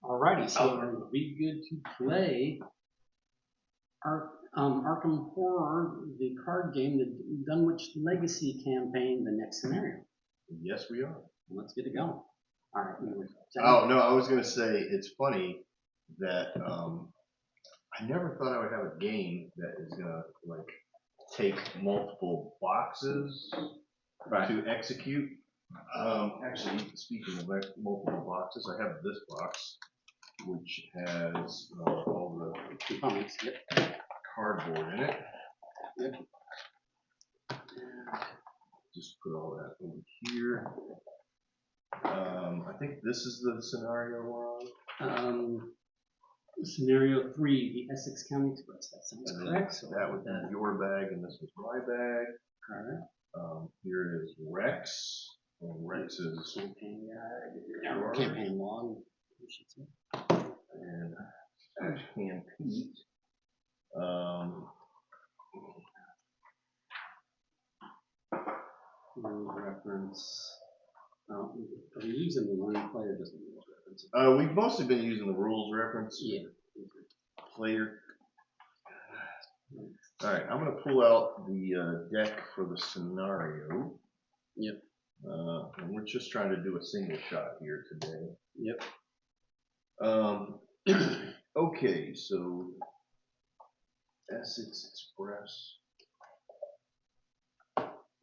Alrighty, so are we good to play Arkham Horror, the card game, the Dunwich Legacy campaign, the next scenario? Yes, we are. Let's get it going. Alright. Oh, no, I was going to say, it's funny that I never thought I would have a game that is going to, like, take multiple boxes to execute. Actually, speaking of multiple boxes, I have this box, which has all the components, cardboard in it. Yep. Just put all that over here. I think this is the scenario we're on. Scenario 3, the Essex County Express. That sounds correct. So that would be your bag, and this was my bag. Alright. Here is Rex. And Rex is campaign log, we should say. And Ashcan Pete. Reference. Are we using the one player? Doesn't use reference. We've mostly been using the rules reference. Yeah. Player. All right, I'm going to pull out the deck for the scenario. Yep. And we're just trying to do a single shot here today. Yep. Okay, so Essex Express.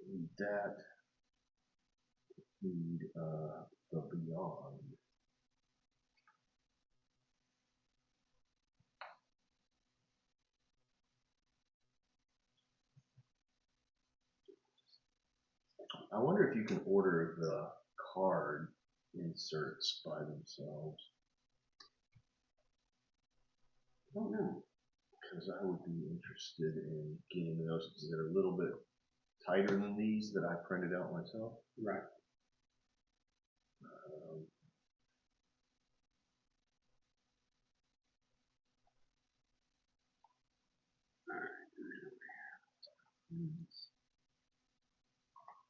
Need that. Need the Beyond. I wonder if you can order the card inserts by themselves. I don't know. Because I would be interested in getting those because they're a little bit tighter than these that I printed out myself. Right.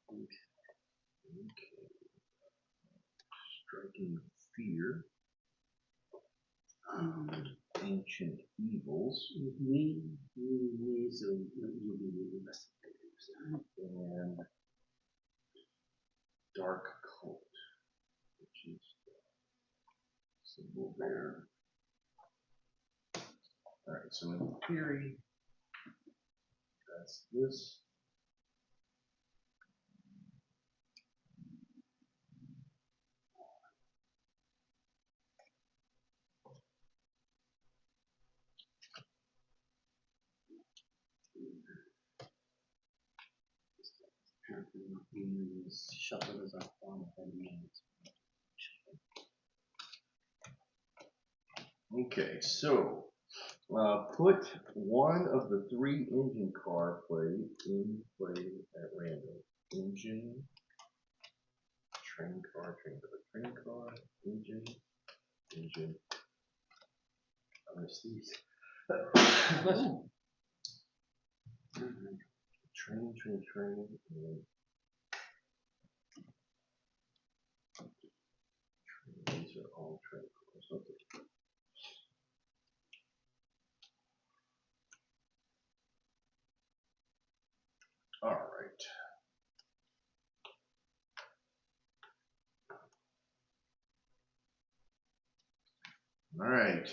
Okay. Striking Fear. Ancient Evils. So you'll be the investigators. And Dark Cult, which is the symbol there. Alright, so in theory, that's this. Shuffle is up on Okay, so put one of the 3 engine car play in play at random. Engine, train car, engine. I'm gonna sneeze. Train, and these are all train cars. Okay. All right. All right.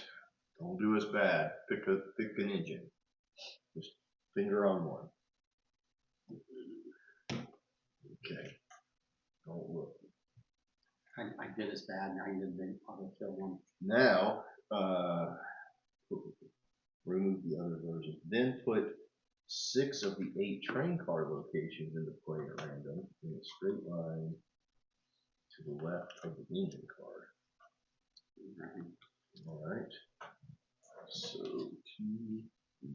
Don't do us bad. Pick an engine. Just finger on one. Okay. Don't look. I did as bad. Now you did the auto kill one. Now, remove the other version. Then put 6 of the 8 train car locations into play at random in a straight line to the left of the engine car. All right. So 2, 3,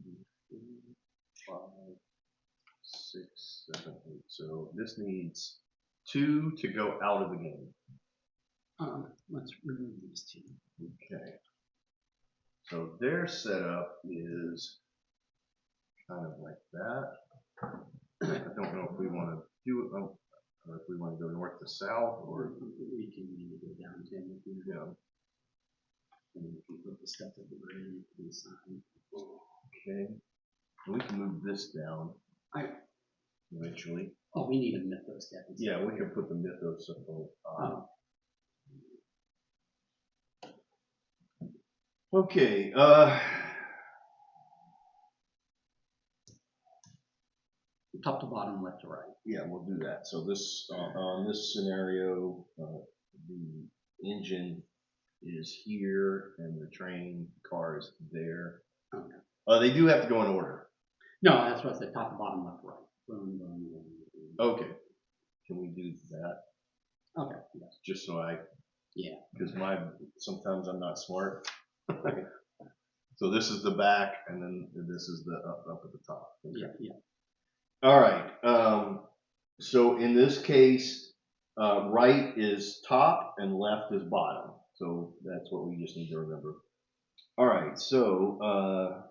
4, 5, 6, 7, 8. So this needs 2 to go out of the game. Let's remove these 2. Okay. So their setup is kind of like that. I don't know if we want to do it, or if we want to go north to south, or we can go down to yeah. And we can put the stuff that we're ready to sign. Okay. We can move this down. Eventually. Oh, we need a mythos deck. Yeah, we can put the mythos up on. Okay. Top to bottom, left to right. Yeah, we'll do that. So this on this scenario, the engine is here and the train car is there. Okay. They do have to go in order. No, that's what I said. Top to bottom, left to right. Boom. Okay. Can we do that? Okay. Yes. Just so I. Yeah. Because sometimes I'm not smart. Okay. So this is the back, and then this is the up at the top. Okay. Yeah. All right. So in this case, right is top and left is bottom. So that's what we just need to remember. All right. So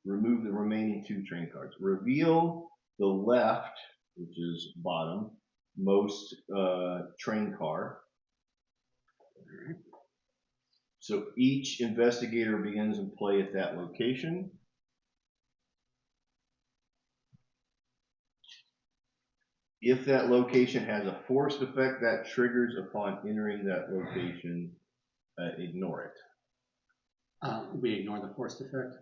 remove the remaining 2 train cards. Reveal the left, which is bottom, most train car. So each investigator begins and play at that location. If that location has a forced effect that triggers upon entering that location, ignore it. We ignore the forced effect?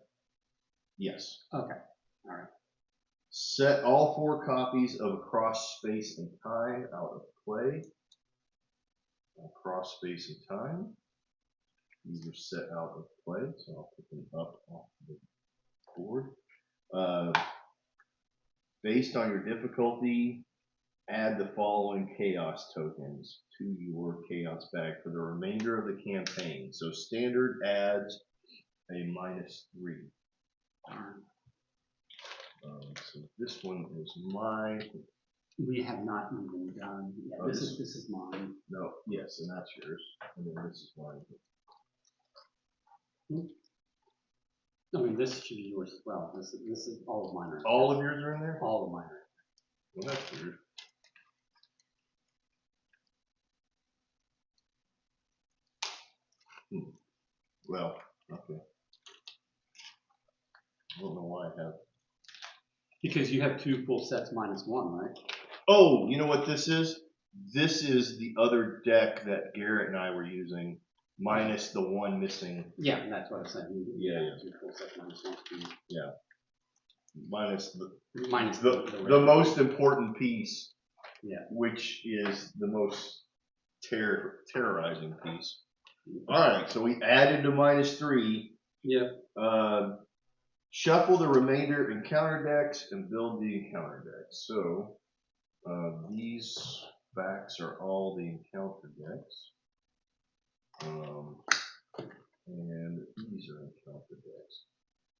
Yes. Okay. All right. Set all 4 copies of Across Space and Time out of play. Across Space and Time. These are set out of play, so I'll put them up off the board. Based on your difficulty, add the following chaos tokens to your chaos bag for the remainder of the campaign. So standard adds a -3. So this one is mine. We have not even done. Yeah, Oh, this is mine. No, yes, and that's yours, and then this is mine. I mean, this should be yours as well. This is all of mine. All of yours are in there? All of mine. Well, that's weird. Well, okay. I don't know why I have. Because you have 2 full sets -1, right? Oh, you know what this is? This is the other deck that Garrett and I were using, minus the one missing. Yeah, that's what I said. Yeah. 2 full sets -1. Yeah. Minus the the most important piece. Yeah. Which is the most terrorizing piece. All right, so we added to -3. Yeah. Shuffle the remainder encounter decks and build the encounter decks. So these backs are all the encounter decks. And these are encounter decks.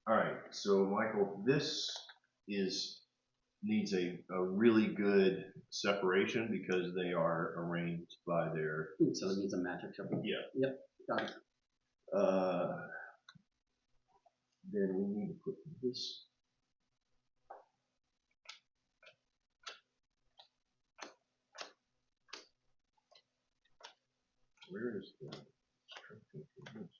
All right, so Michael, this needs a really good separation because they are arranged by their. So it needs a magic shuffle. Yeah. Yep. Got it. Then we need to put this. Where is the instruction for this?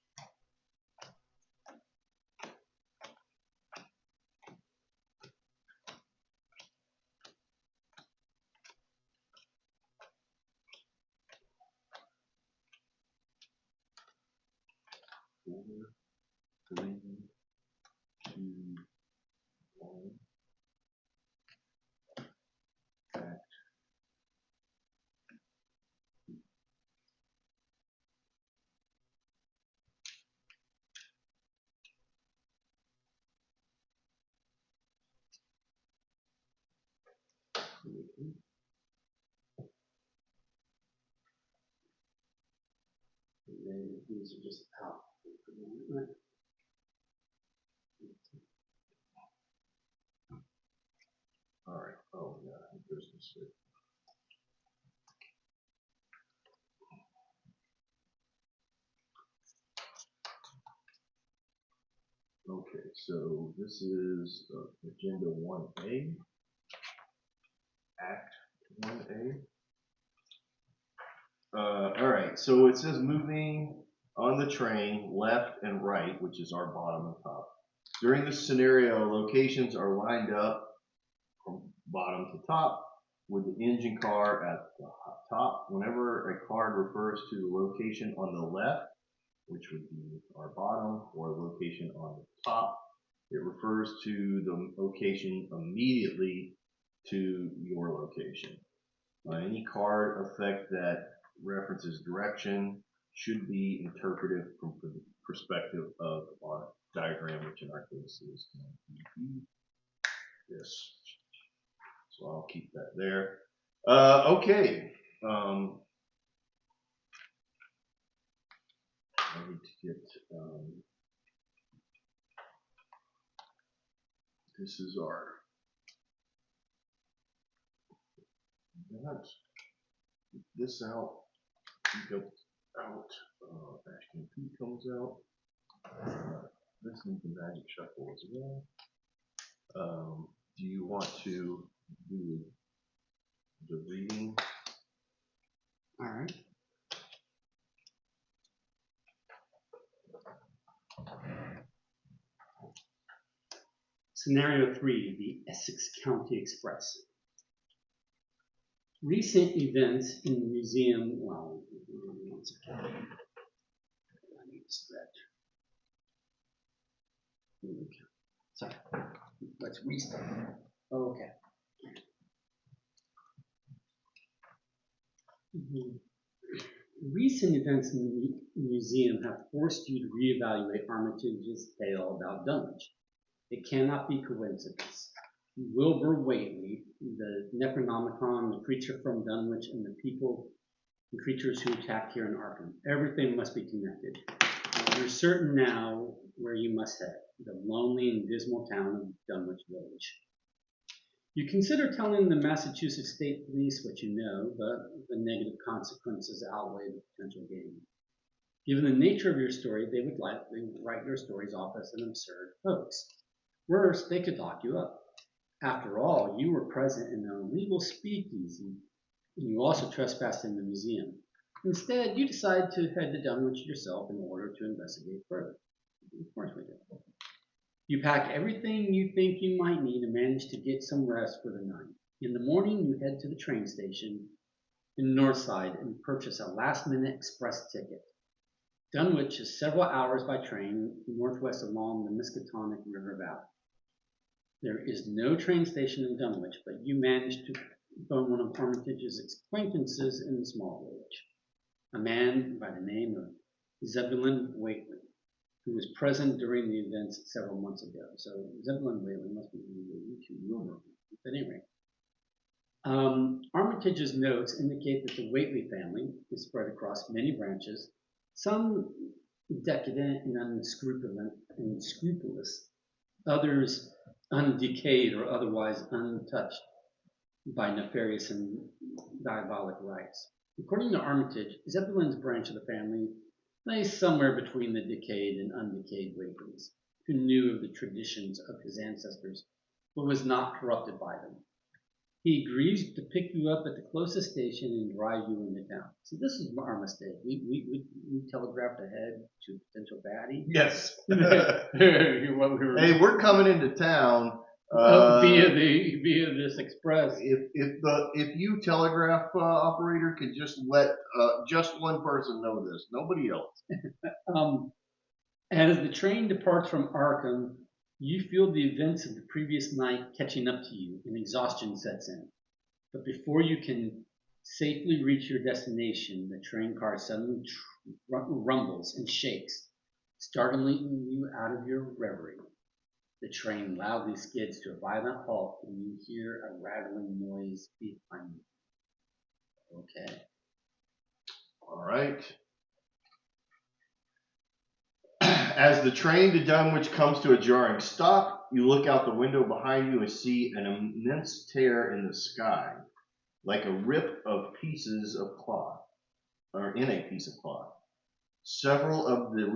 Four, 3, 2, 1. Back. And then these are just out. Right. All right. Oh yeah, there's this way. Okay, so this is Agenda 1A, Act 1A. All right, so it says moving on the train, left and right, which is our bottom and top. During this scenario, locations are lined up from bottom to top with the engine car at the top. Whenever a card refers to the location on the left, which would be our bottom, or location on the top, it refers to the location immediately to your location. Any card effect that references direction should be interpreted from the perspective of our diagram, which in our case is this. So I'll keep that there. Okay. I need to get, this is our, let's get this out, go out, Ashcan P comes out. This needs the magic shuffle as well. Do you want to do the reading? All right. Scenario 3, the Essex County Express. Recent events in the museum, well, I need to stretch. Sorry, let's restart. Okay. Recent events in the museum have forced you to reevaluate Armitage's tale about Dunwich. It cannot be coincidence. Wilbur Whately, the Necronomicon, the creature from Dunwich, and the people and creatures who attacked here in Arkham. Everything must be connected. You're certain now where you must head, the lonely and dismal town of Dunwich Village. You consider telling the Massachusetts State Police what you know, but the negative consequences outweigh the potential gain. Given the nature of your story, they would likely write your stories off as an absurd hoax. Worse, they could lock you up. After all, you were present in an illegal speakeasy, and you also trespassed in the museum. Instead, you decide to head to Dunwich yourself in order to investigate further. Of course we did. You pack everything you think you might need and manage to get some rest for the night. In the morning, you head to the train station in North Side and purchase a last-minute express ticket. Dunwich is several hours by train northwest along the Miskatonic River Valley. There is no train station in Dunwich, but you manage to phone one of Armitage's acquaintances in the small village, a man by the name of Zebulon Whately, who was present during the events several months ago. So Zebulon Whately must be related to Wilbur. At any rate, Armitage's notes indicate that the Whately family is spread across many branches, some decadent and unscrupulous, others undecayed or otherwise untouched by nefarious and diabolic rites. According to Armitage, Zebulon's branch of the family lay somewhere between the decayed and undecayed Whateleys, who knew of the traditions of his ancestors, but was not corrupted by them. He agrees to pick you up at the closest station and drive you into town. So this is our mistake. We telegraphed ahead to potential baddie. Yes. Hey, we're coming into town. Via this express. If you telegraph operator could just let just one person know this, nobody else. As the train departs from Arkham, you feel the events of the previous night catching up to you, and exhaustion sets in. But before you can safely reach your destination, the train car suddenly rumbles and shakes, startling you out of your reverie. The train loudly skids to a violent halt, and you hear a rattling noise behind you. Okay. All right. As the train to Dunwich comes to a jarring stop, you look out the window behind you and see an immense tear in the sky, like a rip of pieces of cloth, or in a piece of cloth. Several of the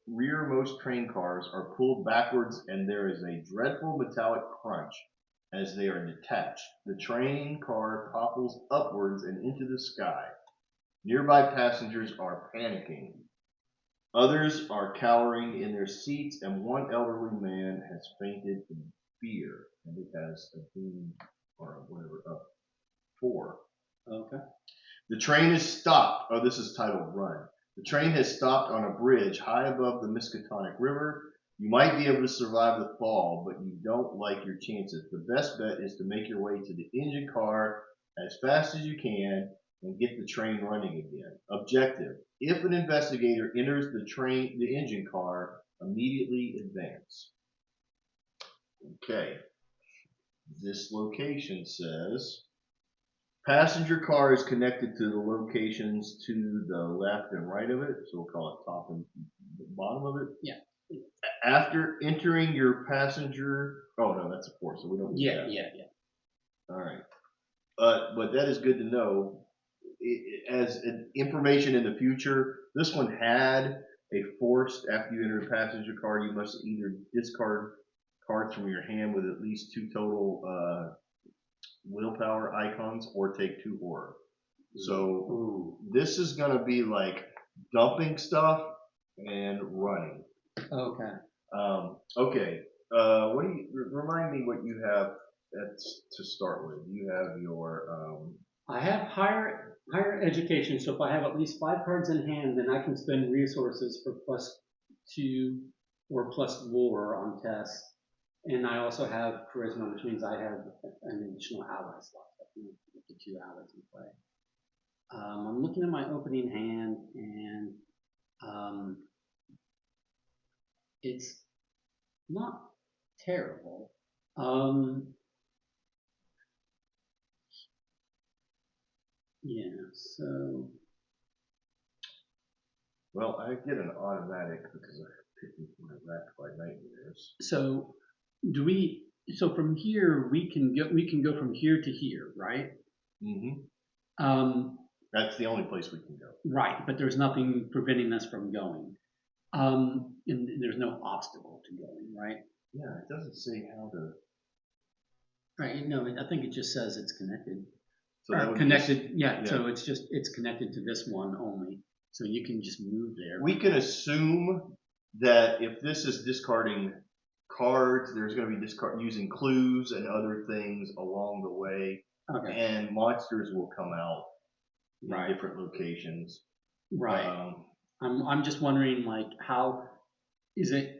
rearmost train cars are pulled backwards, and there is a dreadful metallic crunch as they are detached. The train car topples upwards and into the sky. Nearby passengers are panicking. Others are cowering in their seats, and one elderly man has fainted in fear, and it has a beam or whatever up 4. Okay. The train is stopped. Oh, this is titled Run. The train has stopped on a bridge high above the Miskatonic River. You might be able to survive the fall, but you don't like your chances. The best bet is to make your way to the engine car as fast as you can and get the train running again. Objective: if an investigator enters the engine car, immediately advance. Okay. This location says passenger car is connected to the locations to the left and right of it, so we'll call it top and bottom of it. Yeah. After entering your passenger, oh no, that's a 4, so we don't need that. Yeah. All right. But that is good to know. As information in the future, this one had a forced, after you enter the passenger car, you must either discard cards from your hand with at least 2 total willpower icons or take 2 horror. So this is going to be like dumping stuff and running. Okay. Okay. What do you remind me what you have to start with? You have your I have higher education, so if I have at least 5 cards in hand, then I can spend resources for +2 or plus lore on tests. And I also have charisma, which means I have an additional ally slot. I can get the 2 allies in play. I'm looking at my opening hand, and it's not terrible. Yeah, so. Well, I get an automatic because I picked my racked by nightmares. So do we? So from here we can go from here to here, right? Mm-hmm. That's the only place we can go. Right, but there's nothing preventing us from going. And there's no obstacle to going, right? Yeah, it doesn't say how to. Right. No, I think it just says it's connected. So that would connected. Yeah. So it's connected to this one only. So you can just move there. We can assume that if this is discarding cards, there's going to be using clues and other things along the way, and monsters will come out in different locations. Right. I'm just wondering, like, how is it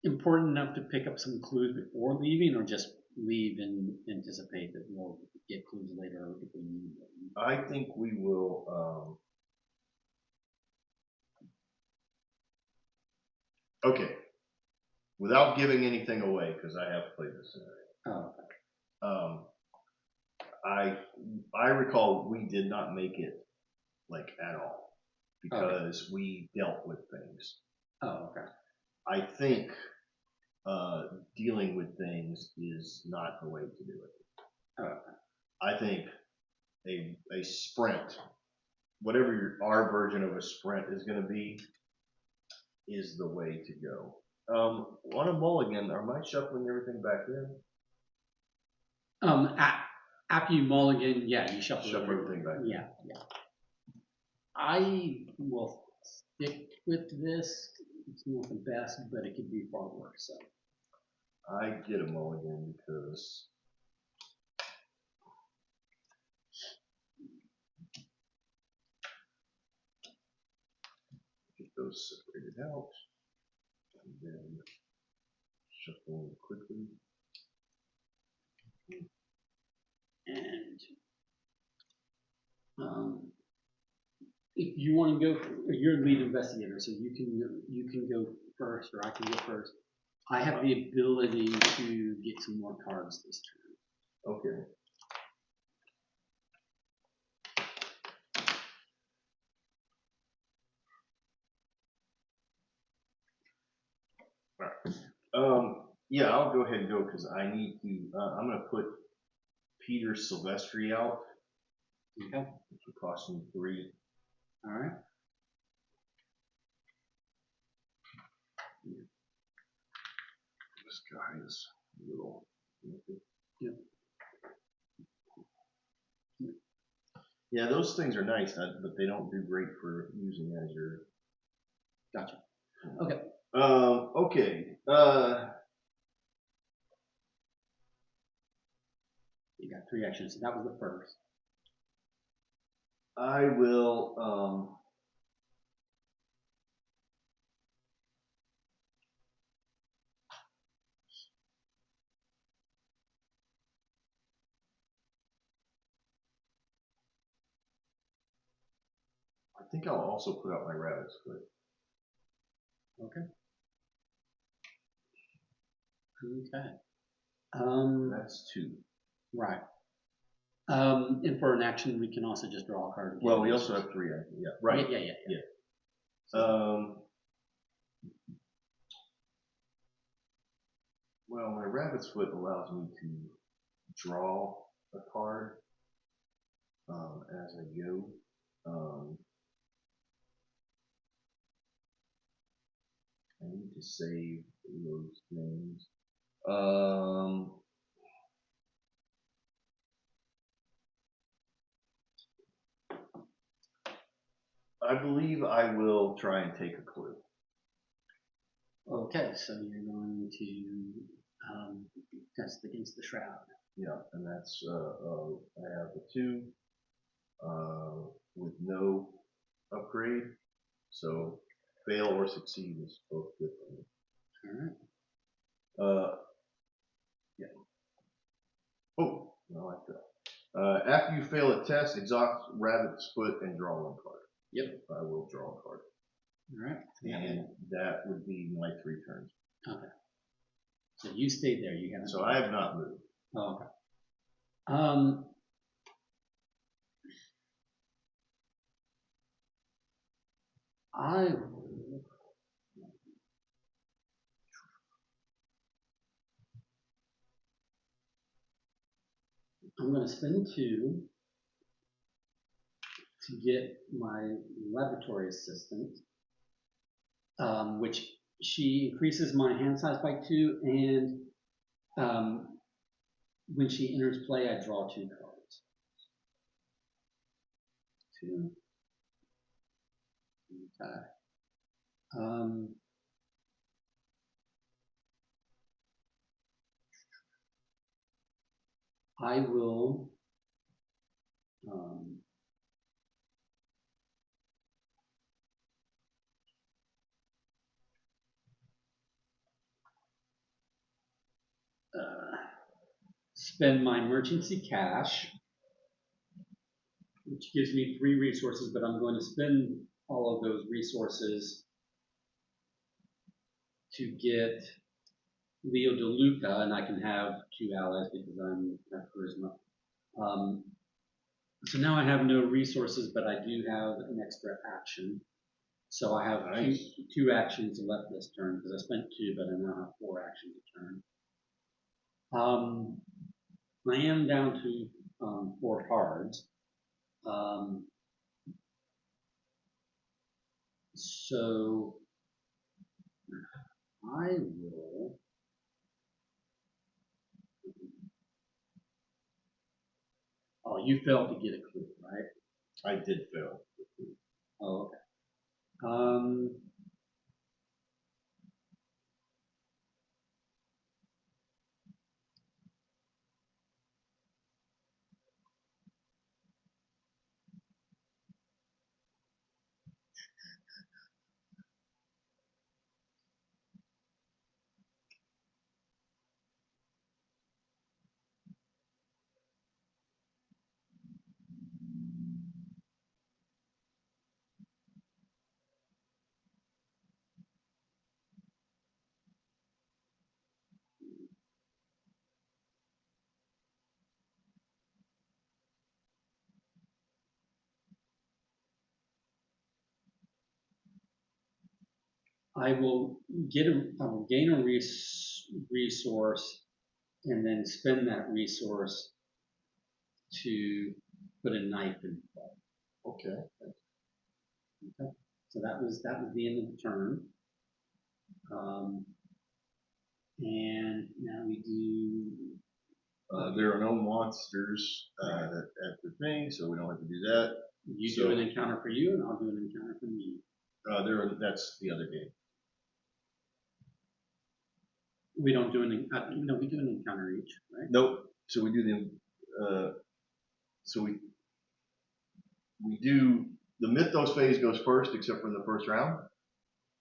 important enough to pick up some clues before leaving, or just leave and anticipate that we'll get clues later if we need them? I think we will. Okay. Without giving anything away, because I have played this scenario. Oh, okay. I recall we did not make it like at all because we dealt with things. Oh, okay. I think dealing with things is not the way to do it. Okay. I think a sprint, whatever our version of a sprint is going to be, is the way to go. On a mulligan, am I shuffling everything back in? After you mulligan, yeah, you shuffle everything back. Yeah. I will stick with this. It's not the best, but it could be far worse. So I get a mulligan because get those separated out and then shuffle quickly. And if you want to go, you're lead investigator, so you can go first, or I can go first. I have the ability to get some more cards this turn. Okay. All right. Yeah, I'll go ahead and go because I need to. I'm going to put Peter Silvestri out. Okay. Which will cost me 3. All right. This guy is a little. Yep. Yeah, those things are nice, but they don't do great for using as your Gotcha. Okay. Okay. You got 3 actions. So that was the first. I will. I think I'll also put out my rabbit's foot. Okay. Okay. That's 2. Right. And for an action, we can also just draw a card. Well, we also have 3. Yeah. Right. Yeah. Well, my rabbit's foot allows me to draw a card as I go. I need to save those things. I believe I will try and take a clue. Okay, so you're going to test against the shroud. Yeah, and that's I have a 2 with no upgrade, so fail or succeed is both good for me. All right. Yeah. Oh, no, I fail. After you fail a test, exhaust rabbit's foot and draw 1 card. Yep. I will draw a card. All right. And that would be my 3 turns. Okay. So you stayed there. You haven't. So I have not moved. Oh, okay. I'm going to spend 2 to get my laboratory assistant, which she increases my hand size by 2, and when she enters play, I draw 2 cards. 2. Okay. I will spend my emergency cash, which gives me 3 resources, but I'm going to spend all of those resources to get Leo DeLuca, and I can have 2 allies because I'm have charisma. So now I have no resources, but I do have an extra action. So I have Nice. two actions left this turn because I spent 2, but I now have 4 actions a turn. I am down to 4 cards. So I will. Oh, you failed to get a clue, right? I did fail. Oh, okay. I will gain a resource and then spend that resource to put a knife in play. Okay. Okay. So that was the end of the turn. And now we do. There are no monsters at the thing, so we don't have to do that. You do an encounter for you, and I'll do an encounter for me. That's the other game. We don't do an no, we do an encounter each, right? Nope. So we do we do the Mythos phase goes first, except for in the first round.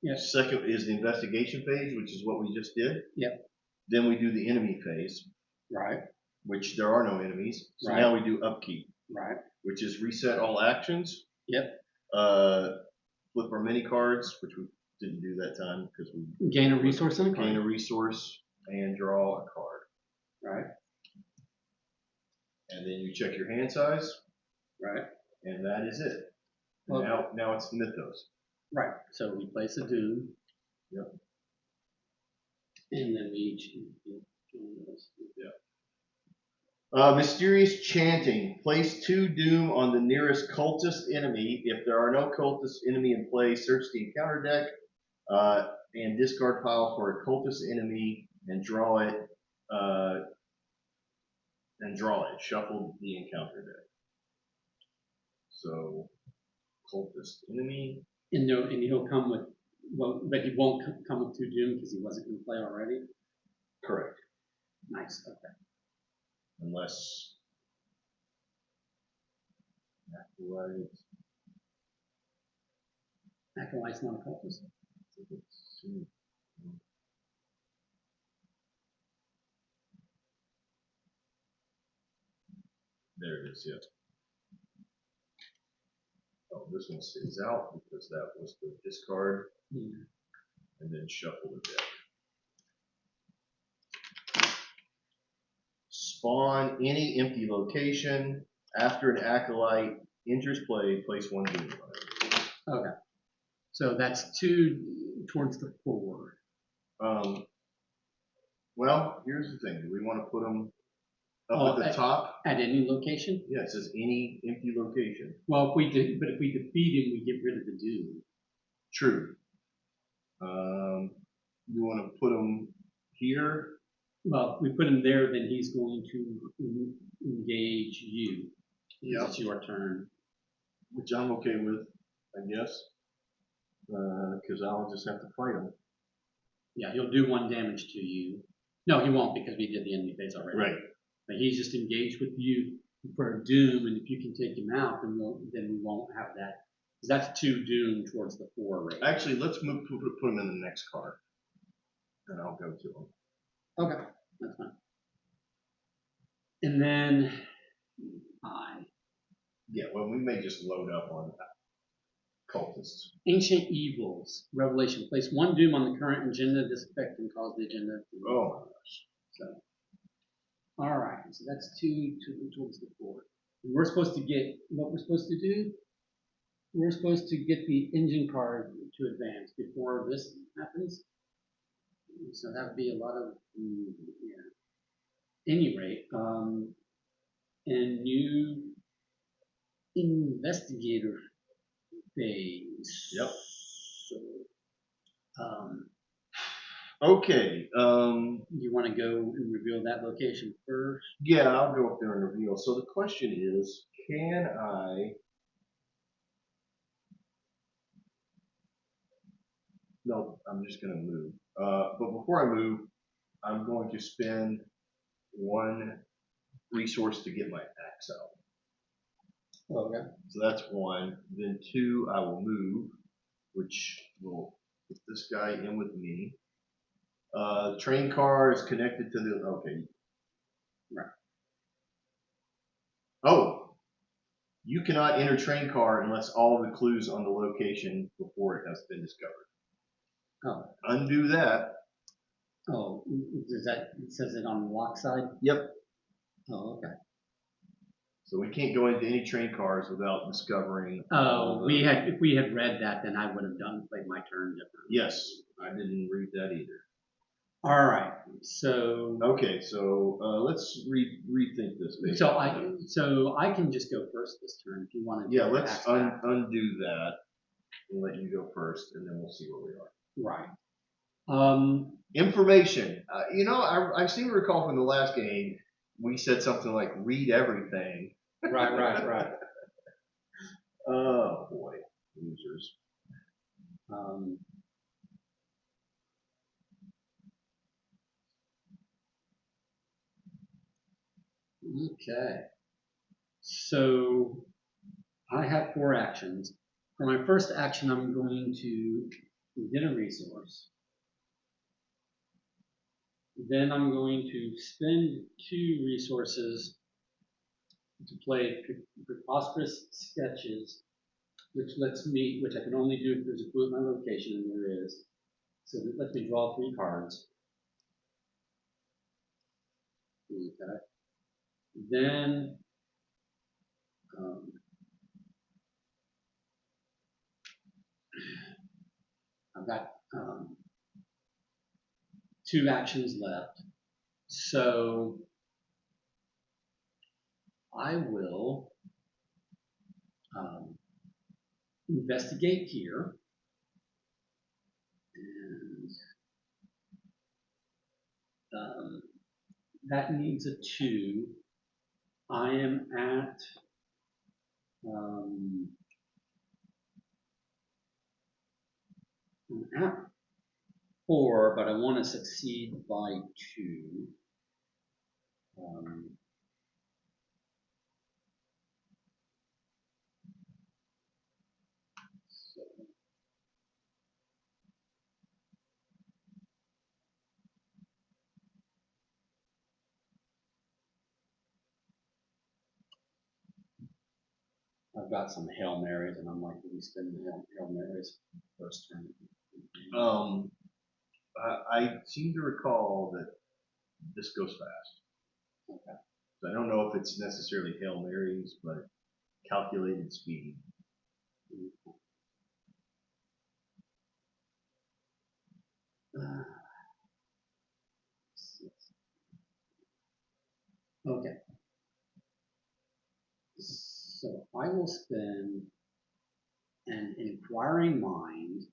Yes. Second is the investigation phase, which is what we just did. Yep. Then we do the enemy phase. Right. Which there are no enemies. So right. now we do upkeep. Right. Which is reset all actions. Yep. Flip our mini cards, which we didn't do that time because we gain a resource on a card. Gain a resource and draw a card. Right. And then you check your hand size. Right. And that is it. Well, now it's the Mythos. Right. So we place a doom. Yep. And then we each. Yeah. Mysterious chanting. Place 2 doom on the nearest cultist enemy. If there are no cultist enemy in play, search the encounter deck and discard pile for a cultist enemy and draw it. Shuffle the encounter deck. So, cultist enemy. And he'll come with, well, but he won't come with 2 doom because he wasn't going to play already. Correct. Nice. Okay. Unless Acolyte's not a cultist. There it is, yeah. Oh, this one stays out because that was the discard. Yeah. And then shuffle the deck. Spawn any empty location. After an acolyte enters play, place 1 doom on it. Okay. So that's 2 towards the 4. Well, here's the thing. Do we want to put them up at the top? At any location? Yeah, it says any empty location. Well, if we defeat him, we get rid of the doom. True. You want to put them here? Well, if we put him there, then he's going to engage you. Yeah. It's your turn. Which I'm okay with, I guess. Because I'll just have to fight him. Yeah, he'll do 1 damage to you. No, he won't because we did the enemy phase already. Right. But he's just engaged with you for a doom, and if you can take him out, then we won't have that. Because that's 2 doom towards the 4 rate. Actually, let's put him in the next card, and I'll go to him. Okay, that's fine. And then Yeah, well, we may just load up on cultists. Ancient Evils, Revelation. Place 1 doom on the current agenda. This effect can cause the agenda to. Oh my gosh. So, all right. So that's 2 towards the 4. And we're supposed to get what we're supposed to do. We're supposed to get the engine card to advance before this happens. So that would be a lot of, yeah. Any rate, and new investigator phase. Yep. So, okay. you want to go and reveal that location first? Yeah, I'll go up there and reveal. So the question is, can I? No, I'm just going to move. But before I move, I'm going to spend 1 resource to get my axe out. Okay. So that's 1. Then 2, I will move, which will put this guy in with me. Train car is connected to the. Okay. Right. Oh, you cannot enter train car unless all the clues on the location before it has been discovered. Oh. Undo that. Oh, it says it on the lock side? Yep. Oh, okay. So we can't go into any train cars without discovering. Oh, if we had read that, then I would have played my turn differently. Yes, I didn't read that either. All right. So. Okay, so let's rethink this. Maybe. So I can just go first this turn if you want to. Yeah, let's undo that and let you go first, and then we'll see where we are. Right. Information. I seem to recall from the last game we said something like read everything. Right. Oh boy, losers. Um, okay. So I have 4 actions. For my first action, I'm going to get a resource. Then I'm going to spend 2 resources to play preposterous sketches, which which I can only do if there's a clue at my location, and there is. So that lets me draw 3 cards. Okay. Then I've got 2 actions left. So I will investigate here. And that needs a 2. I am at 4, but I want to succeed by 2. So I've got some Hail Marys, and I'm likely to spend the Hail Marys first turn. I seem to recall that this goes fast. Okay. So I don't know if it's necessarily Hail Marys, but calculated speed. Okay. So I will spend an inquiring mind,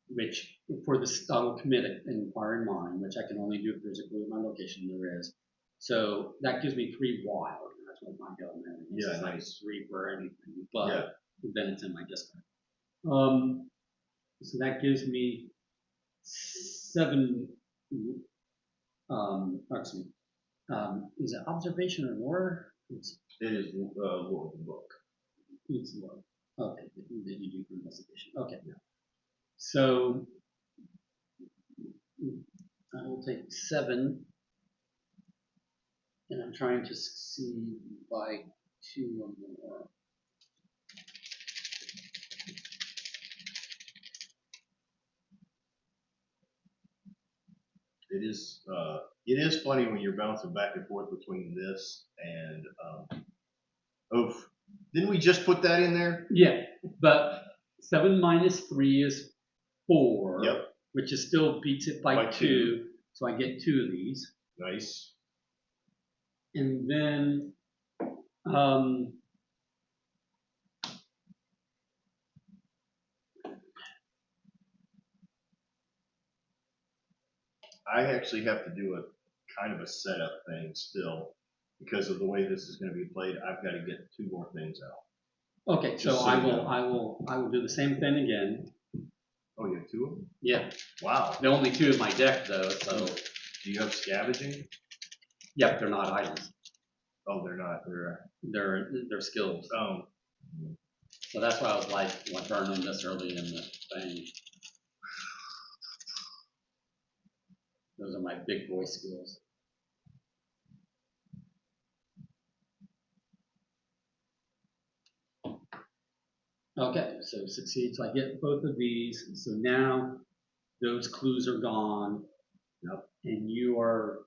which for this I will commit an inquiring mind, which I can only do if there's a clue at my location. There is. So that gives me 3 wild. That's what my Hail Mary is. Yeah, it's nice. Like 3 for anything, but yeah. Then it's in my discard. So that gives me 7. Excuse me. Is it observation or lore? It is Lord of the Book. It's lore. Okay, that you do for investigation. Okay. Yeah. So I will take 7, and I'm trying to succeed by 2 or more. It is funny when you're bouncing back and forth between this and Oof. Didn't we just put that in there? Yeah, but 7 minus 3 is 4. Yep. Which is still beats it by 2. So I get 2 of these. Nice. And then I actually have to do a kind of a setup thing still because of the way this is going to be played. I've got to get 2 more things out. Okay, so I will do the same thing again. Oh, you have 2 of them? Yeah. Wow. The only 2 in my deck though, so. Do you have scavenging? Yep, they're not items. Oh, they're not. They're skills. Oh. So that's why I was like burning this early in the thing. Those are my big boy skills. Okay, so succeed. So I get both of these. So now those clues are gone. Yep. And you are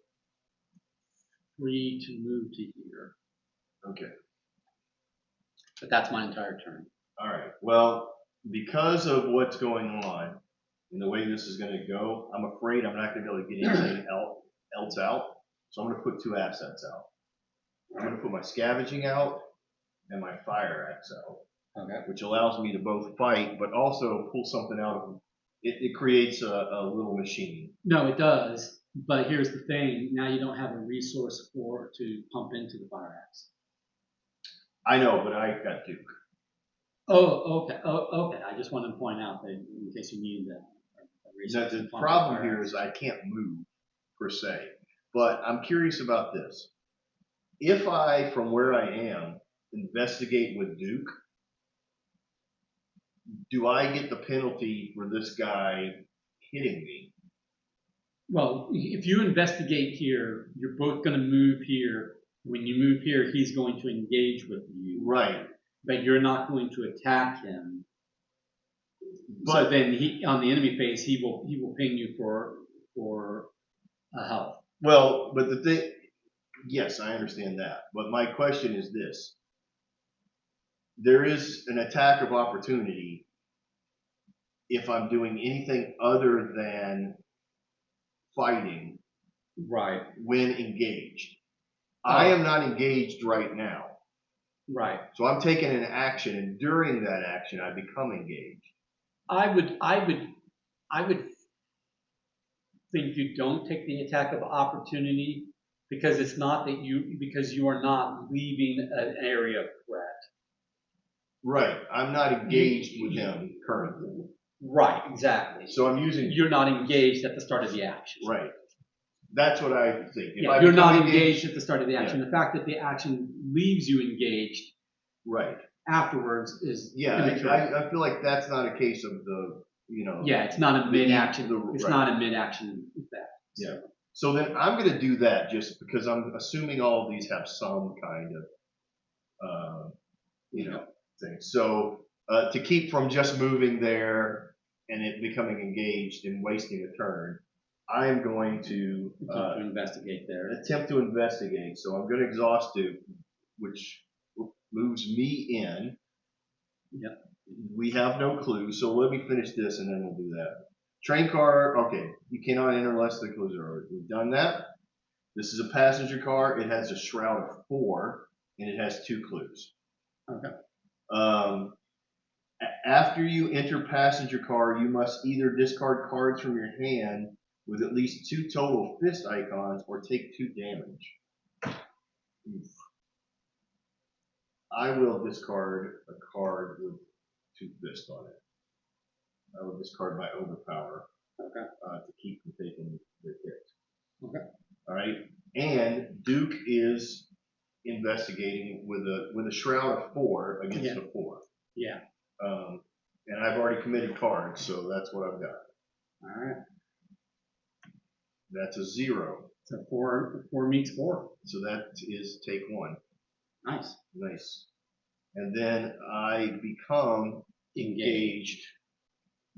free to move to here. Okay. But that's my entire turn. All right. Well, because of what's going on and the way this is going to go, I'm afraid I'm not going to be able to get anything else out. So I'm going to put 2 assets out. I'm going to put my scavenging out and my fire axe out. Okay. Which allows me to both fight, but also pull something out of it creates a little machine. No, it does. But here's the thing. Now you don't have a resource to pump into the fire axe. I know, but I got Duke. Oh, okay. Oh, okay. I just wanted to point out that in case you needed a Now, resource. the problem here is I can't move per se, but I'm curious about this. If I, from where I am, investigate with Duke, do I get the penalty for this guy hitting me? Well, if you investigate here, you're both going to move here. When you move here, he's going to engage with you, Right. but you're not going to attack him. But so then he, on the enemy phase, he will ping you for a health. well, but the thing, yes, I understand that. But my question is this: there is an attack of opportunity if I'm doing anything other than fighting Right. when engaged. I am not engaged right now. Right. So I'm taking an action, and during that action, I become engaged. I would think you don't take the attack of opportunity because it's not that because you are not leaving an area of threat. Right. I'm not engaged with him currently. Right, exactly. So I'm using. You're not engaged at the start of the action. Right. That's what I think. Yeah, you're not engaged at the start of the action. Yeah. The fact that the action leaves you engaged. Right. Afterwards is. Yeah, I feel like that's not a case of the, you know. Yeah, it's not a mid-action. It's not a mid-action effect. So. Yeah. So then I'm going to do that just because I'm assuming all of these have some kind of, you know, thing. So to keep from just moving there and it becoming engaged and wasting a turn, I'm going to investigate there. Attempt to investigate. So I'm going to exhaust Duke, which moves me in. Yep. We have no clue, so let me finish this and then we'll do that. Train car, okay, you cannot enter unless the clues are over. We've done that. This is a passenger car. It has a shroud of 4, and it has 2 clues. Okay. After you enter passenger car, you must either discard cards from your hand with at least 2 total fist icons or take 2 damage. Oof. I will discard a card with 2 fists on it. I will discard my overpower. Okay. To keep from taking the hit. Okay. All right. And Duke is investigating with a shroud of 4 against a 4. Yeah. And I've already committed cards, so that's what I've got. All right. That's a 0. So 4 meets 4. So that is take 1. Nice. Nice. And then I become engaged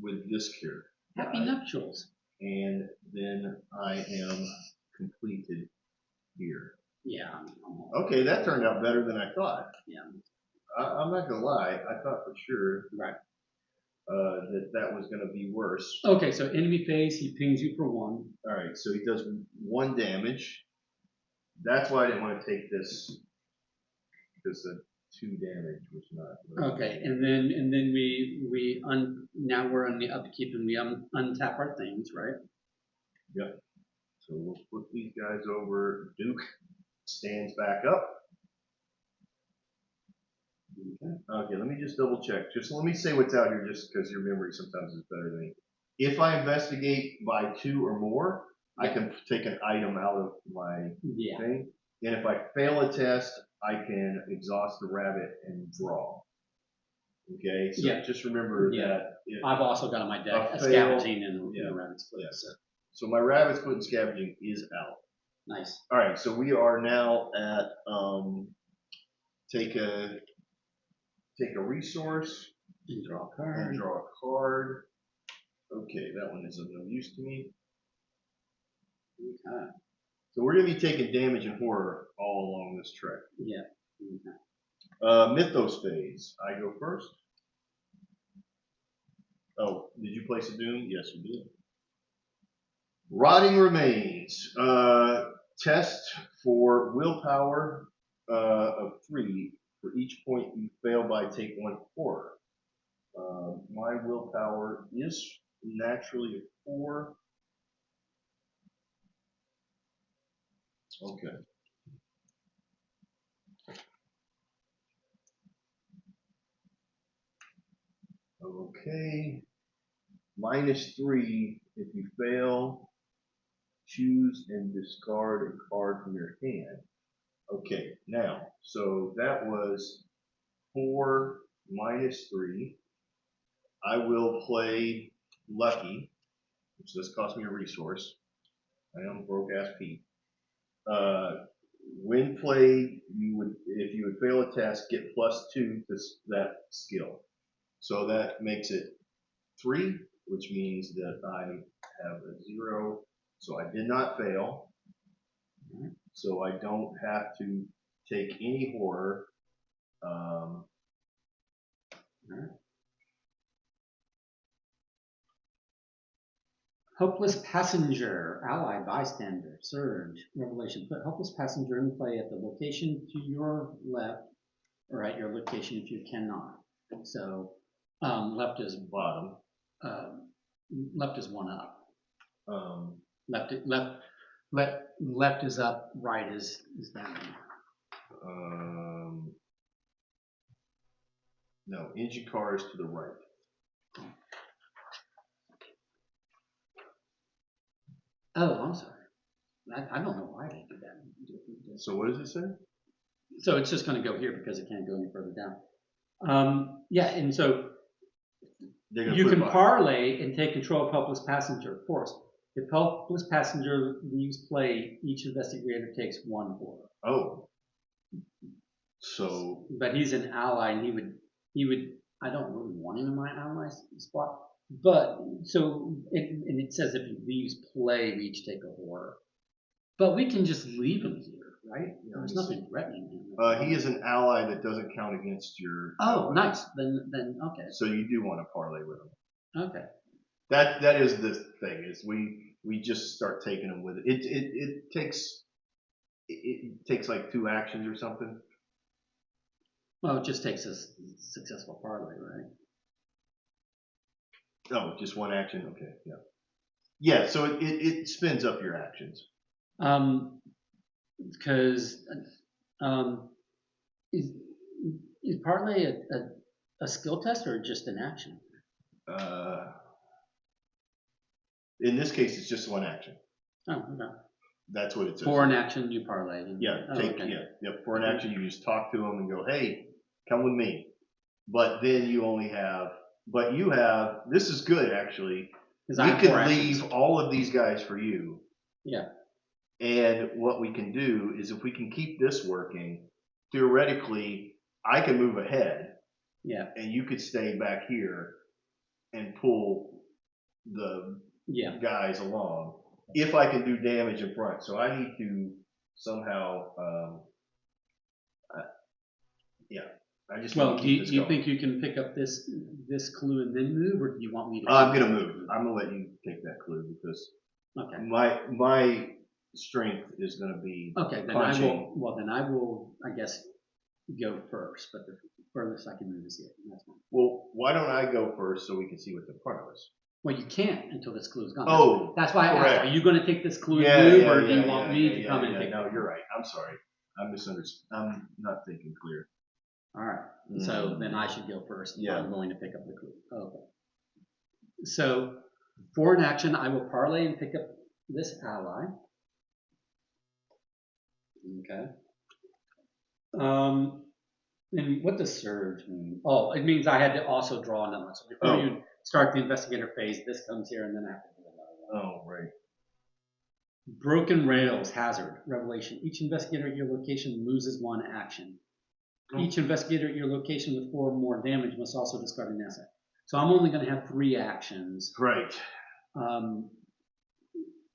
with this character. Happy nuptials. And then I am completed here. Yeah. Okay, that turned out better than I thought. Yeah. I'm not gonna lie. I thought for sure right. That was gonna be worse. Okay, so enemy phase, he pings you for 1. All right, so he does 1 damage. That's why I didn't want to take this because the 2 damage was not. Really okay, and then we now we're on the upkeep and we untap our things, right? Yep. So we'll put these guys over. Duke stands back up. Okay, let me just double check. Just let me say what's out here just because your memory sometimes is better than me. If I investigate by 2 or more, I can take an item out of my thing. And if I fail a test, I can exhaust the rabbit and draw. Okay, so just remember that. I've also got on my deck a scavenging and a rabbit's foot. So my rabbit's foot and scavenging is out. Nice. All right, so we are now at take a resource and draw a card. Okay, that one is of no use to me. Okay. So we're going to be taking damage and horror all along this trek. Yeah. Okay. Mythos phase. I go first. Oh, did you place a doom? Yes, we did. Rotting remains. Test for willpower of 3. For each point you fail by, take 1 horror. My willpower is naturally a 4. Okay. Okay. -3 if you fail. Choose and discard a card from your hand. Okay, now, so that was 4 -3. I will play Lucky, which does cost me a resource. I am broke ass Pete. When played, if you would fail a test, get +2 to that skill. So that makes it 3, which means that I have a 0. So I did not fail. So I don't have to take any horror. Hopeless passenger, ally, bystander, surge, revelation. Put hopeless passenger in play at the location to your left or at your location if you cannot. So left is Bottom. left is 1 up. Um, Left is up. Right is down. no, engine car is to the right. Oh, I'm sorry. I don't know why they did that. So what does it say? So it's just going to go here because it can't go any further down. Yeah, and so you can parlay and take control of helpless passenger. Of course, if helpless passenger leaves play, each investigator takes 1 horror. Oh. So. But he's an ally, and he would. I don't really want him in my ally spot. But so and it says if he leaves play, we each take a horror. But we can just leave him here, right? There's nothing threatening him. He is an ally that doesn't count against your. Oh, nice. Then okay. So you do want to parlay with him. Okay. That is the thing, is we just start taking them with it. It takes like 2 actions or something. Well, it just takes a successful parlay, right? Oh, just 1 action. Okay, yeah. Yeah, so it spins up your actions. Because is parlay a skill test or just an action? In this case, it's just 1 action. Oh, okay. That's what it says. For an action, you parlay. Yeah, for an action, you just talk to them and go, hey, come with me. But then you only have, this is good actually. We could leave all of these guys for you. Yeah. And what we can do is if we can keep this working, theoretically, I can move ahead. Yeah. And you could stay back here and pull the guys along. If I can do damage in front. So I need to somehow, I just want to keep this going. Do you think you can pick up this clue and then move, or do you want me to? I'm going to move. I'm going to let you take that clue because my strength is going to be punching. Then I will, I guess, go first. But the furthest I can move is here. That's fine. Well, why don't I go first so we can see what's in front of us? Well, you can't until this clue is gone. Oh, that's why I asked. Are you going to take this clue and move, or do you want me to come and take it? No, you're right. I'm sorry. I misunderstood. I'm not thinking clear. All right. So then I should go first. Yeah. I'm going to pick up the clue. Okay. So for an action, I will parlay and pick up this ally. Okay. And what does surge mean? Oh, it means I had to also draw another one. So before you start the investigator phase, this comes here, and then I have to do another one. Oh, right. Broken rails, hazard, revelation. Each investigator at your location loses 1 action. Each investigator at your location with 4 or more damage must also discard an asset. So I'm only going to have 3 actions. Right.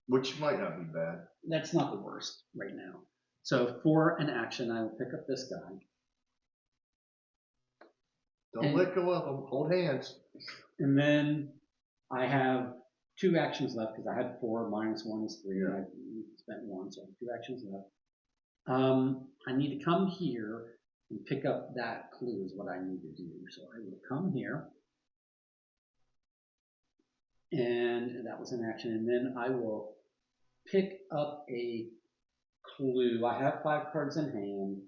Which might not be bad. That's not the worst right now. So for an action, I will pick up this guy. Don't let go of them. Hold hands. And then I have 2 actions left because I had 4 minus 1 is 3. And I spent 1, so I have 2 actions left. I need to come here and pick up that clue is what I need to do. So I will come here. And that was an action. And then I will pick up a clue. I have 5 cards in hand.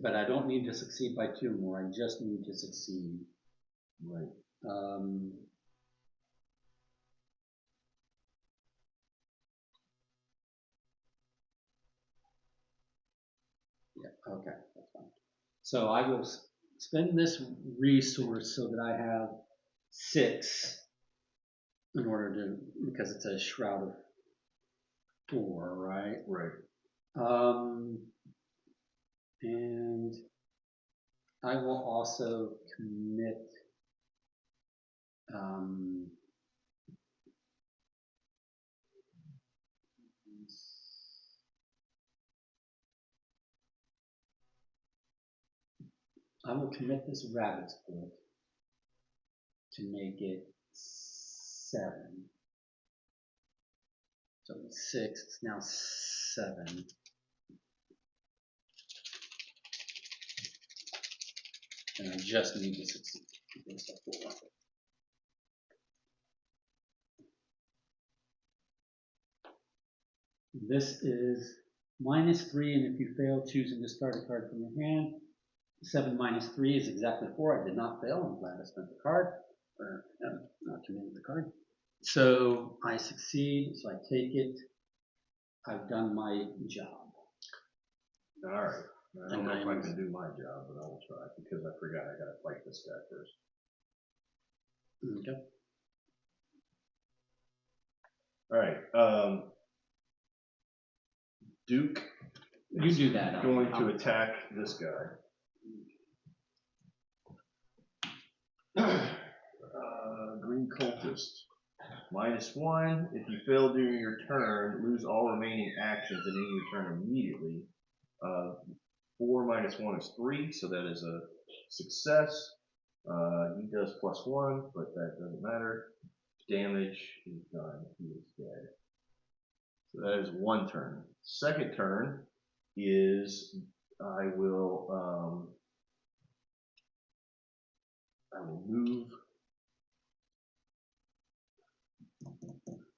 But I don't need to succeed by 2 more. I just need to succeed. Right. Yeah, okay, that's fine. So I will spend this resource so that I have 6 in order to, because it's a shroud of 4, right? Right. And I will also commit I will commit this rabbit's foot to make it 7. So it's 6, it's now 7. And I just need to succeed against a 4. This is -3, and if you fail, choose and discard a card from your hand. 7 minus 3 is exactly 4. I did not fail. I'm glad I spent the card, or not committed the card. So I succeed, so I take it. I've done my job. All right. I don't know if I can do my job, but I will try because I forgot I got to fight this guy first. Okay. All right. Duke. You do that. Going to attack this guy. Green cultist. -1. If you fail during your turn, lose all remaining actions and end your turn immediately. 4 minus 1 is 3, so that is a success. He does +1, but that doesn't matter. Damage is done. He is dead. So that is 1 turn. Second turn is I will move.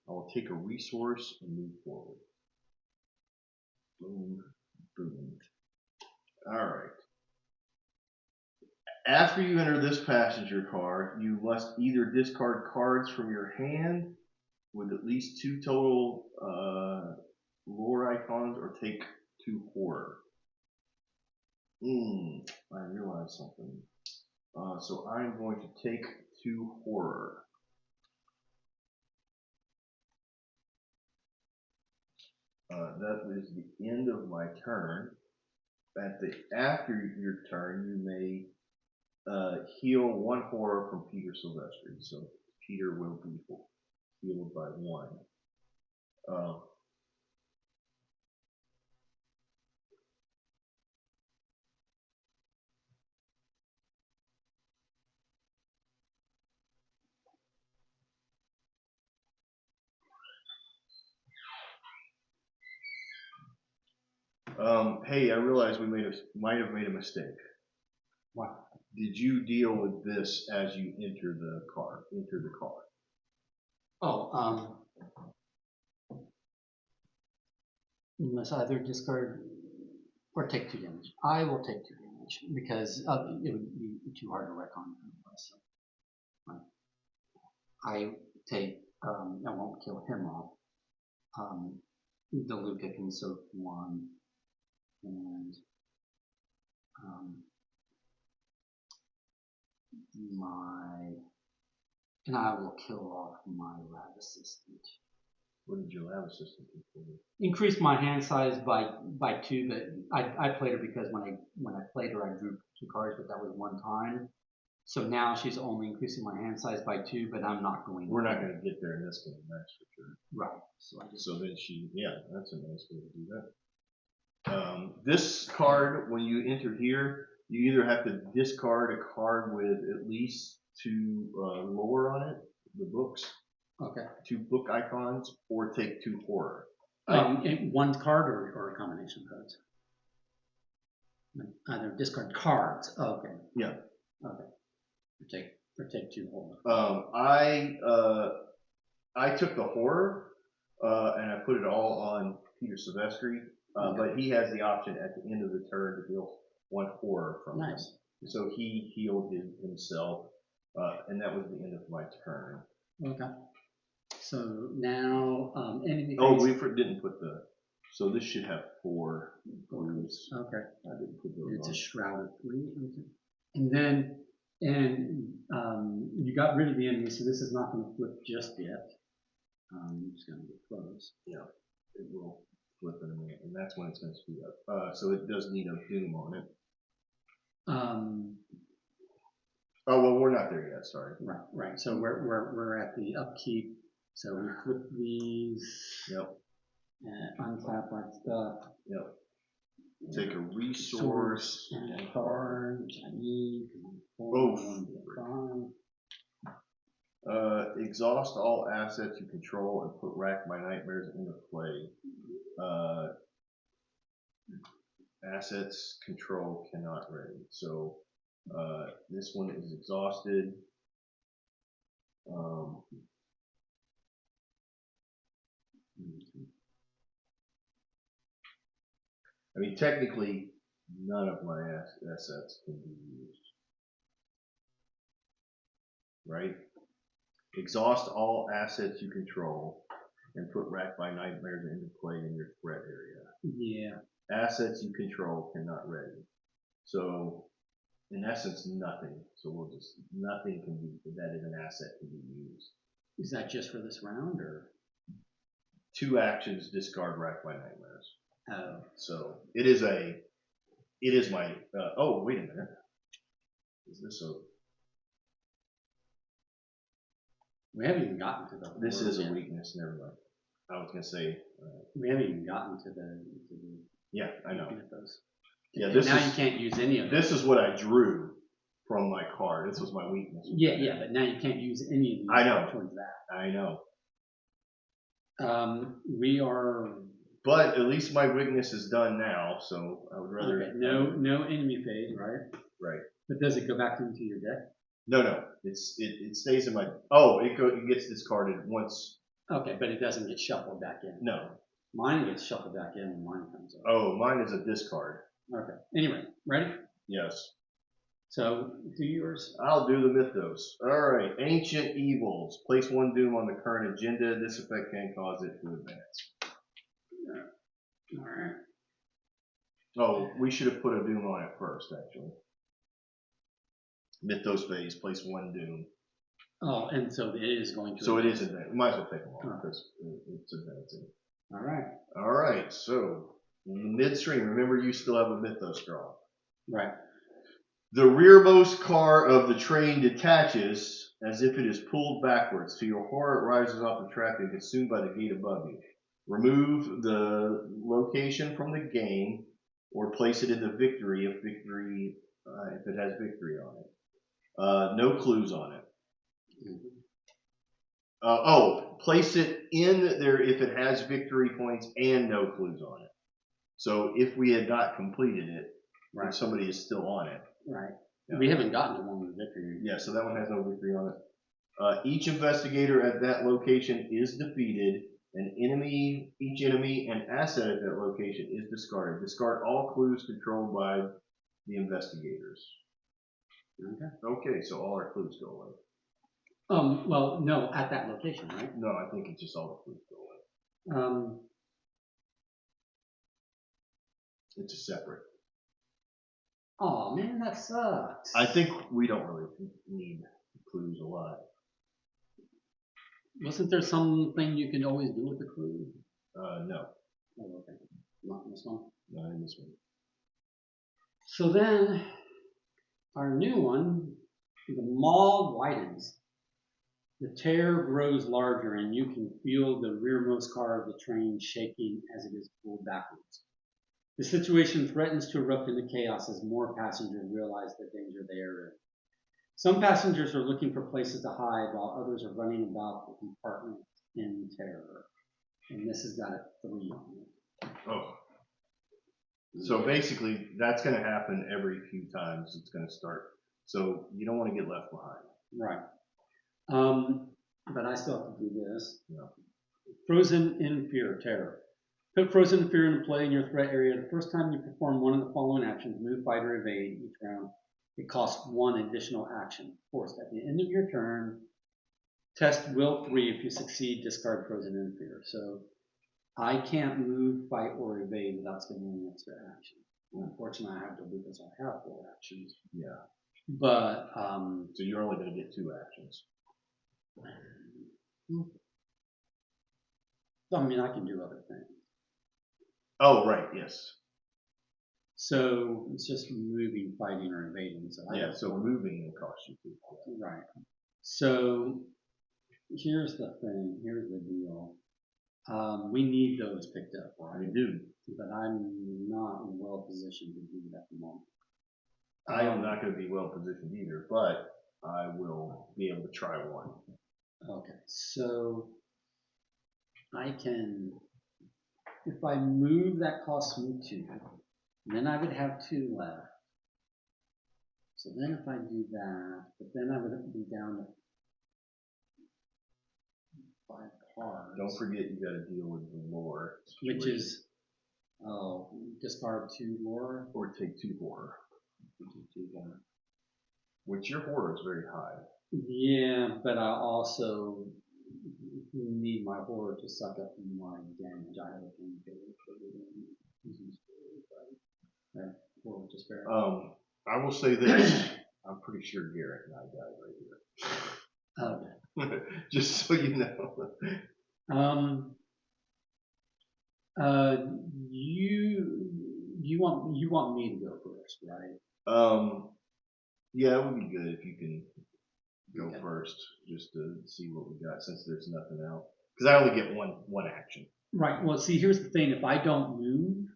I will take a resource and move forward. Boom, boom. All right. After you enter this passenger car, you must either discard cards from your hand with at least 2 total lore icons or take 2 horror. I realized something. So I'm going to take 2 horror. That is the end of my turn. After your turn, you may heal 1 horror from Peter Silvestri. So Peter will be healed by 1. Hey, I realized we might have made a mistake. What? Did you deal with this as you enter the car? Oh, you must either discard or take 2 damage. I will take 2 damage because it would be too hard to wreck on otherwise. So, I take. I won't kill him off. The Luca can soak 1, and I will kill off my lab assistant. What did your lab assistant do for you? Increase my hand size by 2, but I played her because when I played her I drew 2 cards, but that was 1 time. So now she's only increasing my hand size by 2, but I'm not going. We're not going to get there in this game, that's for sure. Right. So then that's a nice way to do that. This card, when you enter here, you either have to discard a card with at least 2 lore on it, the books. Okay. 2 book icons, or take 2 horror. 1 card or a combination of cards. Either discard cards. Okay. Yeah. Okay. Or take 2 horror. I took the horror and I put it all on Peter Silvestri, but he has the option at the end of the turn to deal want horror from him. Nice. So he healed himself, and that was the end of my turn. Okay. So now, enemy Oh, phase. we didn't put the. So this should have 4 clues. Okay. I didn't put those It's on. a shroud of 3. Okay. And then, you got rid of the enemy, so this is not going to flip just yet. I'm just going to get close. Yeah, it will flip in a minute, and that's when it's going to speed up. So it does need a doom on it. Oh well, we're not there yet. Sorry. Right. So we're at the upkeep. So we flip these. Yep. And untap our stuff. Yep. Take a resource and a card, which I need. Exhaust all assets you control and put Rack My Nightmares into play. Assets control cannot ready. So this one is exhausted. I mean, technically, none of my assets can be used. Right? Exhaust all assets you control and put Rack by Nightmares into play in your threat area. Yeah. Assets you control cannot ready. So, in essence, nothing. So we'll just, nothing can be, that is an asset can be used. Is that just for this round, or? 2 actions, discard Rack by Nightmares. Oh. So, it is my, oh, wait a minute. Is this a, we haven't even gotten to the. This is a weakness, never mind. I was going to say. We haven't even gotten to the. Yeah, I know. Those. Yeah, and this now is, you can't use any of them. This is what I drew from my card. This was my weakness. Yeah, but now you can't use any of these. I know. Towards that. I know. We are. But at least my weakness is done now, so I would rather. Okay, no enemy phase, right? Right. But does it go back into your deck? No. It stays in my. Oh, it gets discarded once. Okay, but it doesn't get shuffled back in. No. Mine gets shuffled back in when mine comes up. Oh, mine is a discard. Okay. Anyway, ready? Yes. So do yours. I'll do the mythos. All right. Ancient evils. Place 1 doom on the current agenda. This effect can cause it to advance. All right. Oh, we should have put a doom on it first, actually. Mythos phase. Place 1 doom. Oh, and so it is going to. So it is advancing. We might as well take them off because it's advancing. All right. All right. So in the midstream, remember you still have a mythos draw. Right. The rearmost car of the train detaches as if it is pulled backwards. To your horror, it rises off the track and consumed by the gate above you. Remove the location from the game or place it in the victory if it has victory on it. No clues on it. Place it in there if it has victory points and no clues on it. So if we had not completed it, right. If somebody is still on it. Right. Yeah. We haven't gotten to one with victory. Yeah, so that one has no victory on it. Each investigator at that location is defeated. Each enemy and asset at that location is discarded. Discard all clues controlled by the investigators. Okay, so all our clues go away. Well, no, at that location, right? No, I think it's just all the clues go away. It's a separate. Oh man, that sucks. I think we don't really need clues a lot. Wasn't there something you could always do with the clue? No. Oh, okay. Not in this one? Not in this one. So then, our new one, the maw widens. The tear grows larger and you can feel the rearmost car of the train shaking as it is pulled backwards. The situation threatens to erupt into chaos as more passengers realize the danger they are in. Some passengers are looking for places to hide while others are running about the compartment in terror. And this has got a 3 on it. Oh. So basically, that's going to happen every few times it's going to start. So you don't want to get left behind. Right. But I still have to do this. Yeah. Frozen in fear, terror. Put frozen fear into play in your threat area. The first time you perform one of the following actions, move, fight, or evade each round, it costs one additional action. Forced at the end of your turn, test will 3. If you succeed, discard frozen interfere. So I can't move, fight, or evade without spending an extra action. Unfortunately, I have to because I have 4 actions. Yeah. But so you're only going to get 2 actions. I mean, I can do other things. Oh, right. Yes. So it's just moving, fighting, or invading. So so moving will cost you 2. Right. So here's the thing. Here's the deal. We need those picked up, right? We do. But I'm not well positioned to do that at the moment. I am not going to be well positioned either, but I will be able to try one. Okay. So I can, if I move, that costs me 2. And then I would have 2 left. So then if I do that, but then I would be down to 5 cards. Don't forget you got to deal with the lore. Which is, discard 2 lore. Or take 2 horror. Which your horror is very high. Yeah, but I also need my horror to suck up my damage. I have a thing horror to spare. I will say this. I'm pretty sure Garrett and I died right here. Okay. Just so you know. You want me to go first, right? Yeah, it would be good if you can go first, just to see what we got, since there's nothing else. Because I only get one action. Right. Well, see, here's the thing. If I don't move,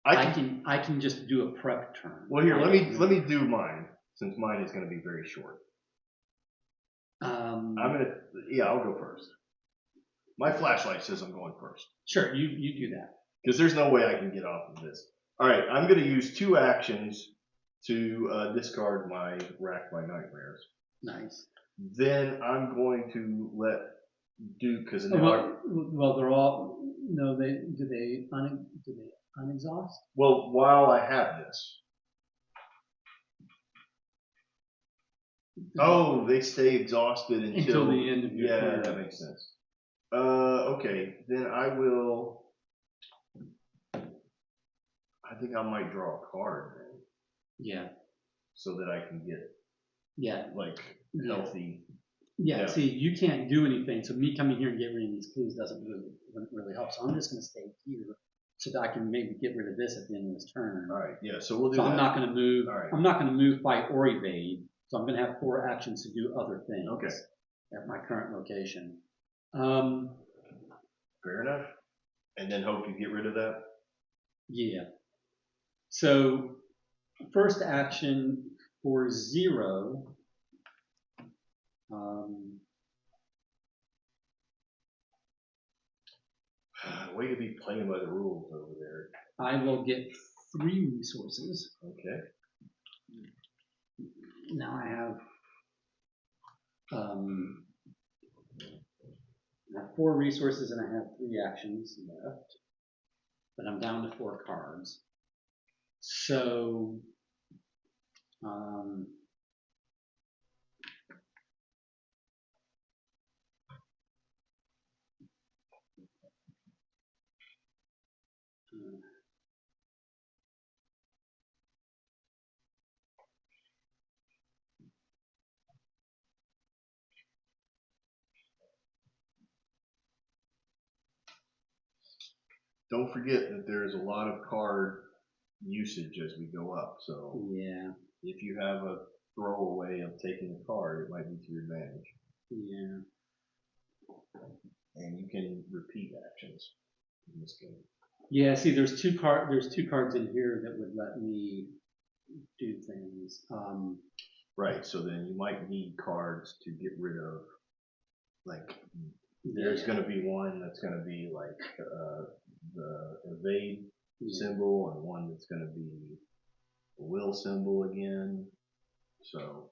I can just do a prep turn. Well, here, let me do mine, since mine is going to be very short. I'll go first. My flashlight says I'm going first. Sure, you do that. Because there's no way I can get off of this. All right, I'm going to use 2 actions to discard my Rack by Nightmares. Nice. Then I'm going to let Duke, because they're all do they unexhaust? Well, while I have this. Oh, they stay exhausted until the end of your turn. Yeah, that makes sense. Okay, then I will. I think I might draw a card then. Yeah. So that I can get. Yeah. Like healthy. Yeah. See, you can't do anything, so me coming here and getting rid of these clues doesn't really help. So I'm just going to stay here so that I can maybe get rid of this at the end of this turn. All right. Yeah. So we'll do that. I'm not going to move. All right. I'm not going to move, fight, or evade. So I'm going to have 4 actions to do other things. Okay. At my current location. Fair enough. And then hope you get rid of that? Yeah. So, first action for 0. Way to be playing by the rules over there. I will get 3 resources. Okay. Now I have 4 resources and I have 3 actions left, but I'm down to 4 cards. So, don't forget that there's a lot of card usage as we go up. So yeah, if you have a throwaway of taking a card, it might be to your advantage. Yeah. And you can repeat actions in this game. Yeah, see, there's two cards in here that would let me do things. Right. So then you might need cards to get rid of, like, there's going to be one that's going to be like the evade symbol, and one that's going to be the will symbol again. So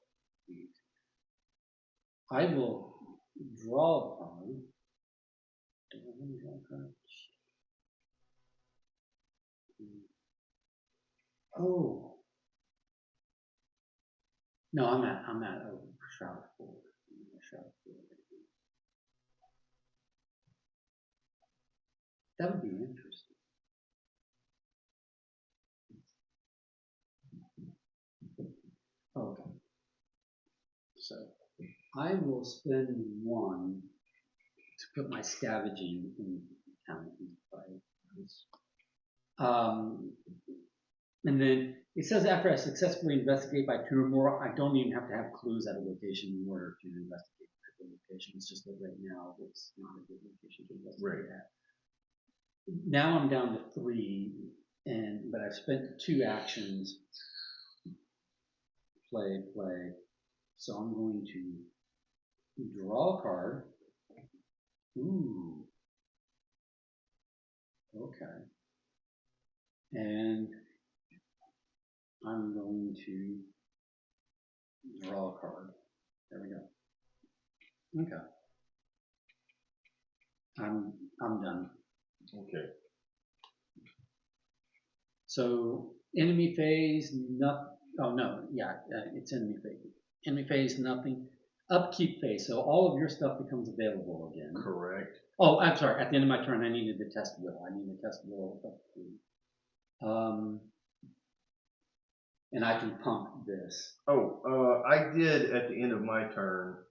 I will draw a card. Do I want to draw a card? Oh. No, I'm at Shroud Forward. Shroud Forward. That would be interesting. Okay. So I will spend one to put my scavenging in count into play. And then it says after I successfully investigate by 2 or more, I don't even have to have clues at a location in order to investigate the location. It's just that right now it's not a good location to investigate at. Now I'm down to 3, but I've spent 2 actions. Play. So I'm going to draw a card. Ooh. Okay. And I'm going to draw a card. There we go. Okay. I'm done. Okay. So enemy phase, nothing. Oh no, yeah, it's enemy phase. Enemy phase, nothing. Upkeep phase. So all of your stuff becomes available again. Correct. Oh, I'm sorry. At the end of my turn, I needed to test will. I need to test will. And I can pump this. Oh, I did at the end of my turn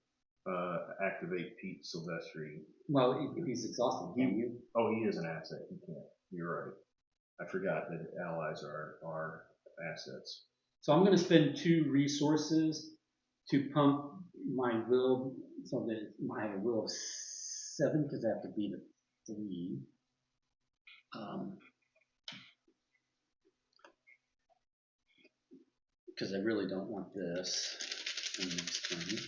activate Pete Silvestri. Well, if he's exhausted, can you? Oh, he is an asset. He can't. You're right. I forgot that allies are assets. So I'm going to spend 2 resources to pump my will, so that my will of 7, because I have to beat a 3. Because I really don't want this in next turn.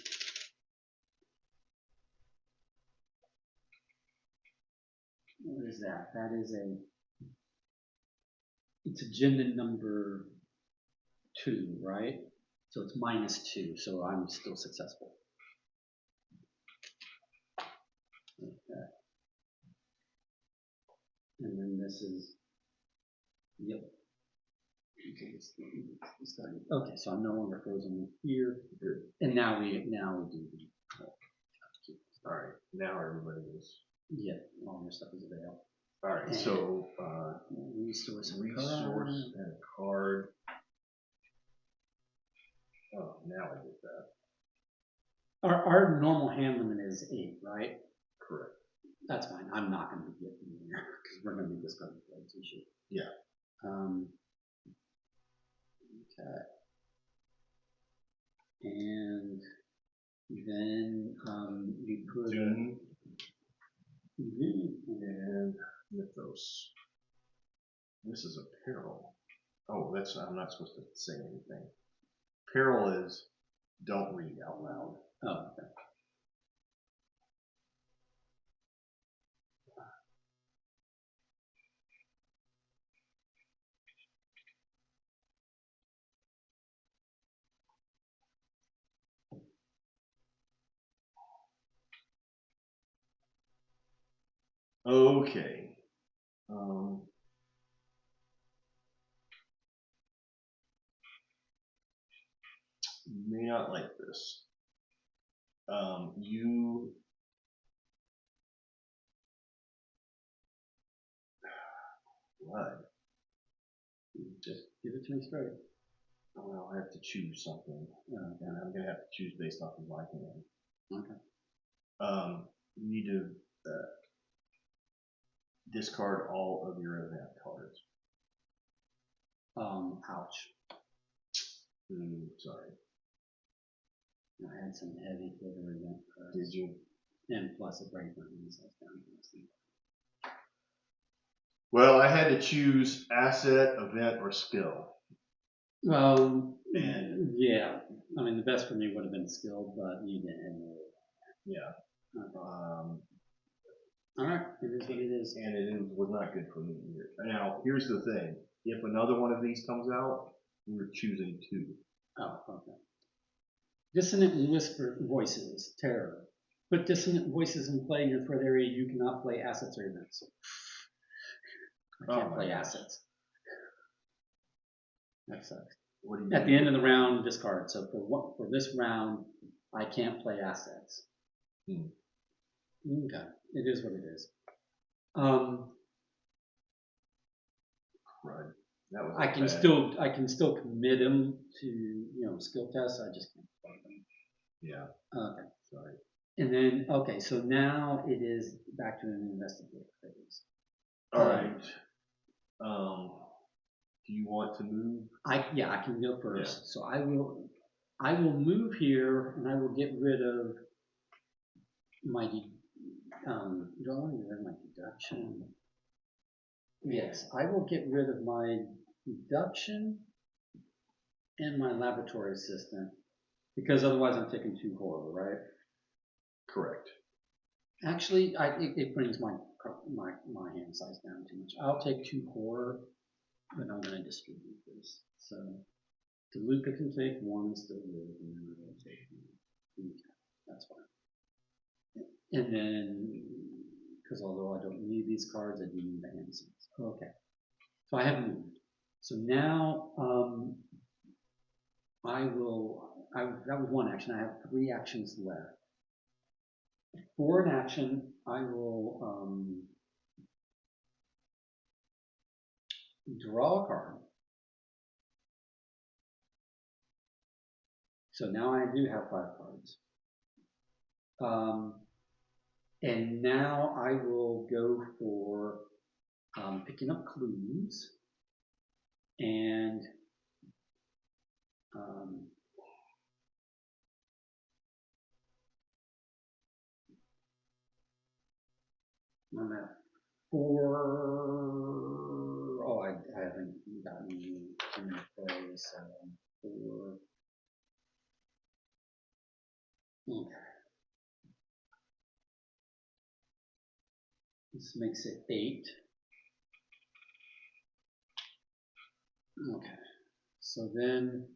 What is that? That is it's agenda number 2, right? So it's -2, so I'm still successful. Okay. And then this is, yep. Okay, so I'm no longer frozen here. Good. And now we do the upkeep. All right. Now everybody is. Yeah, all your stuff is available. All right. And so resource and a card. Oh, now I get that. Our normal hand limit is 8, right? Correct. That's fine. I'm not going to be getting in there because we're going to be discarding plays issue. Yeah. Okay. And then we put Doom and Mythos. This is a peril. Oh, I'm not supposed to say anything. Peril is don't read out loud. Oh, okay. Okay. You may not like this. Blood. Just give it to me straight. Well, I have to choose something, and I'm gonna have to choose based off of my hand. Okay. You need to discard all of your event cards. Ouch. Sorry. I had some heavy hitter event cards. Did you? And plus a break my hands. Well, I had to choose asset, event, or skill. Well, yeah. I mean, the best for me would have been skill, but you didn't. Yeah. Okay. All right, it is what it is. And it was not good for me either. Now, here's the thing. If another one of these comes out, we're choosing 2. Oh, okay. Dissonant whisper voices, terror. Put dissonant voices in play in your threat area. You cannot play assets or events. I can't play assets. That sucks. What do you At the end of the round, discard. So for this round, I can't play assets. Okay, it is what it is. Right. That was I can still commit them to skill tests. I just can't play them. Yeah. Okay. Sorry. And then so now it is back to an investigative phase. All right. Do you want to move? I can go first. Yeah. So I will move here, and I will get rid of my do I want to get rid of my deduction? Yes, I will get rid of my deduction and my laboratory assistant, because otherwise I'm taking 2 horror, right? Correct. Actually, it brings my hand size down too much. I'll take 2 horror, but I'm going to distribute this. So DeLuca can take 1 still live, and then I will take 1. Okay, that's fine. And then, because although I don't need these cards, I do need the hand size. Okay, so I have moved. So now that was 1 action. I have 3 actions left. For an action, I will draw a card. So now I do have 5 cards. And now I will go for picking up clues and I'm at 4. Oh, I haven't gotten in play, so 4. Okay. This makes it 8. Okay. So then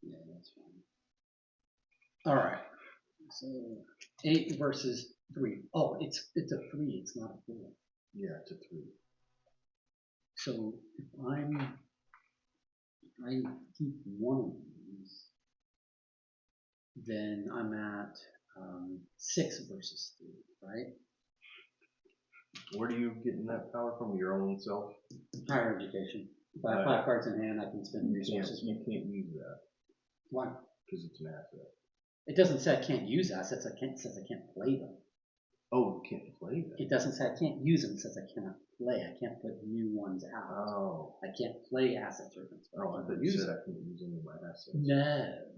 yeah, that's fine. All right. So 8 versus 3. Oh, it's a 3. It's not a 4. Yeah, it's a 3. So if I keep 1 of these, then I'm at 6 versus 3, right? Where do you getting that power from? Your own self? Higher education. If I have 5 cards in hand, I can spend resources. You can't use that. Why? Because it's an asset. It doesn't say I can't use assets. It says I can't play them. Oh, you can't play them? It doesn't say I can't use them. It says I cannot play. I can't put new ones out. Oh. I can't play assets or things. Oh, I thought you said I couldn't use any of my assets. No.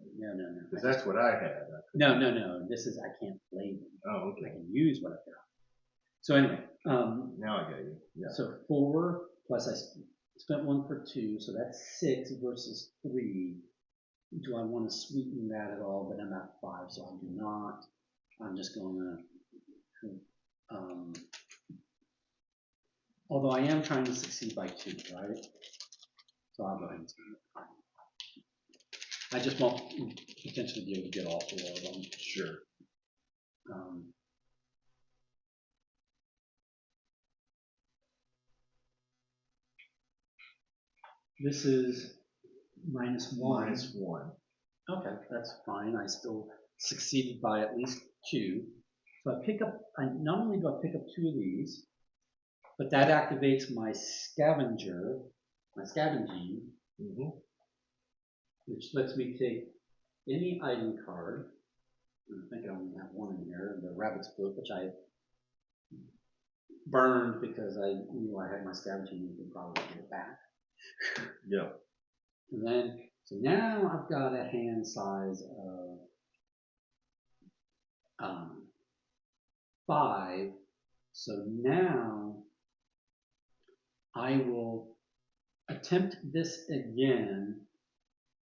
Because that's what I had. No. This is I can't play them. Oh, okay. I can use what I've got. So anyway. Now I got you. Yeah. So 4 plus I spent 1 for 2, so that's 6 versus 3. Do I want to sweeten that at all? But I'm at 5, so I do not. I'm just going to. Although I am trying to succeed by 2, right? So I'll go ahead and spend it. I just won't potentially be able to get all 4 of them. Sure. This is -1. -1. Okay, that's fine. I still succeeded by at least 2. So I pick up. Not only do I pick up 2 of these, but that activates my scavenging, which lets me take any item card. I think I only have 1 in here, the rabbit's foot, which I burned because I knew I had my scavenging and could probably get it back. Yeah. And then, so now I've got a hand size of 5. So now I will attempt this again.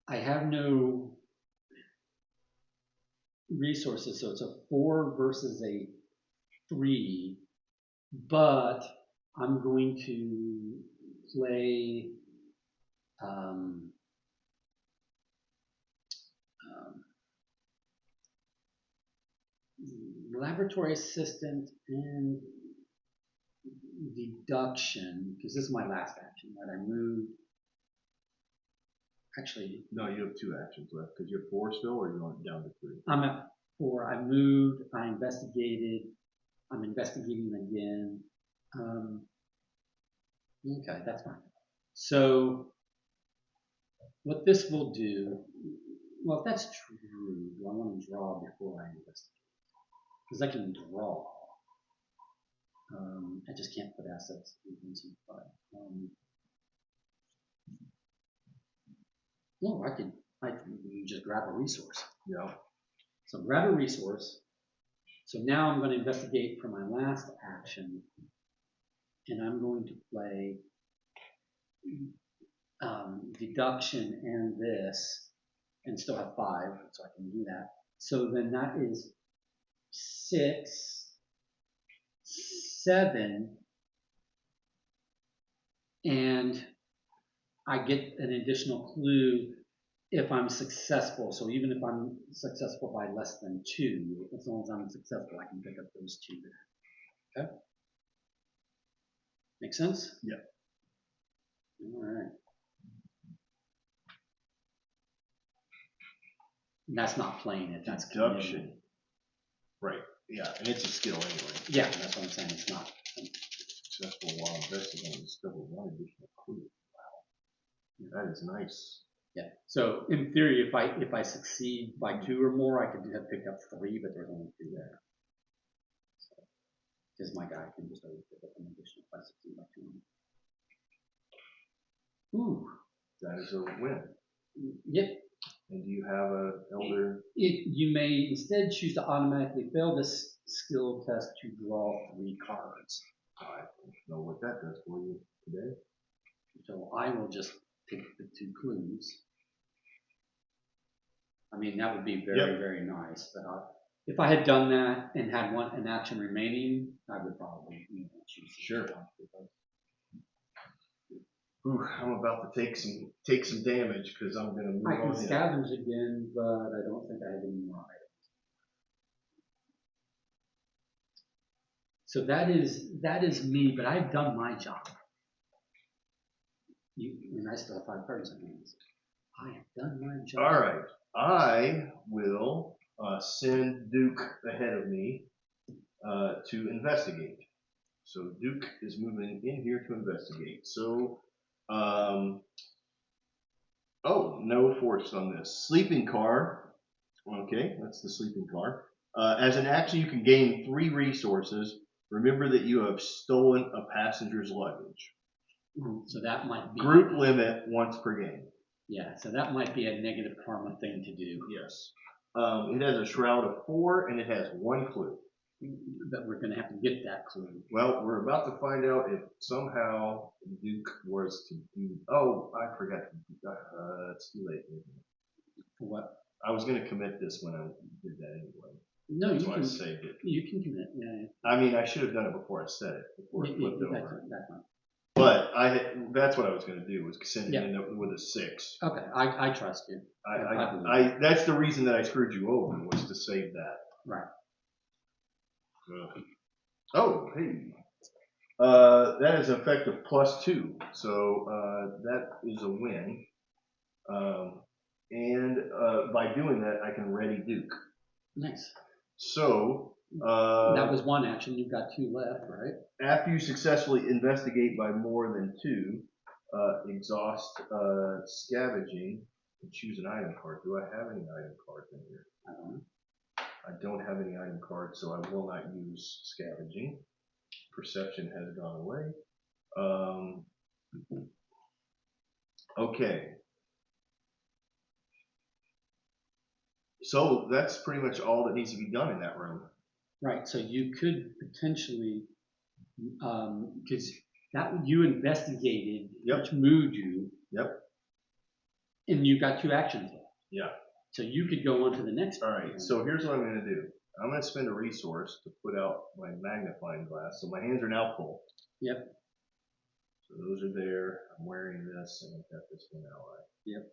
I have no resources, so it's a 4 versus a 3, but I'm going to play laboratory assistant and deduction, because this is my last action, right? I moved. Actually, No, you have 2 actions left because you have 4 still, or you're going down to 3. I'm at 4. I moved. I investigated. I'm investigating again. Okay, that's fine. So what this will do, well, if that's true, do I want to draw before I investigate? Because I can draw. I just can't put assets in things in the file. No, I can just grab a resource. Yeah. So grab a resource. So now I'm going to investigate for my last action, and I'm going to play deduction and this, and still have 5, so I can do that. So then that is 6, 7, and I get an additional clue if I'm successful. So even if I'm successful by less than 2, as long as I'm successful, I can pick up those 2 there. Okay? Make sense? Yeah. All right. And that's not playing it. That's deduction. Right. Yeah, and it's a skill anyway. Yeah, that's what I'm saying. It's not. Successful while investing on discover 1 additional clue. Wow. That is nice. Yeah. So in theory, if I succeed by 2 or more, I could have picked up 3, but there's only 2 there. So, because my guy can just always pick up an additional if I succeed by 2. Ooh. That is a win. Yep. And do you have a elder? You may instead choose to automatically fail this skill test to draw 3 cards. I don't know what that does for you today. So I will just take the 2 clues. I mean, that would be very, very nice. But if I had done that and had an action remaining, I would probably choose. Sure. Ooh, I'm about to take some damage because I'm going to move on. I can scavenge again, but I don't think I have any more items. So that is me, but I've done my job. And I still have 5 cards in hand. I have done my job. All right. I will send Duke ahead of me to investigate. So Duke is moving in here to investigate. So, oh, no force on this. Sleeping car. Okay, that's the sleeping car. As an action, you can gain 3 resources. Remember that you have stolen a passenger's luggage. So that might be group limit once per game. Yeah, so that might be a negative karma thing to do. Yes. It has a shroud of 4 and it has 1 clue. But we're going to have to get that clue. Well, we're about to find out if somehow Duke was to do. Oh, I forgot. It's too late. For what? I was going to commit this when I did that anyway. No, that's you why can. I saved it. You can commit. Yeah. I mean, I should have done it before I said it. Before it flipped over. That's fine. But that's what I was going to do, was send it in with a 6. Okay, I trust you. That's the reason that I screwed you over, was to save that. Right. Oh, hey. That is effective +2, so that is a win. And by doing that, I can ready Duke. Nice. So that was 1 action. You've got 2 left, right? After you successfully investigate by more than 2, exhaust scavenging, and choose an item card. Do I have any item cards in here? I don't know. I don't have any item cards, so I will not use scavenging. Perception has gone away. Okay. So that's pretty much all that needs to be done in that room. Right. So you could potentially, because that you investigated, which moved you. Yep. And you got 2 actions left. Yeah. So you could go on to the next. All right. So here's what I'm going to do. I'm going to spend a resource to put out my magnifying glass. So my hands are now full. Yep. So those are there. I'm wearing this, and I've got this one ally. Yep.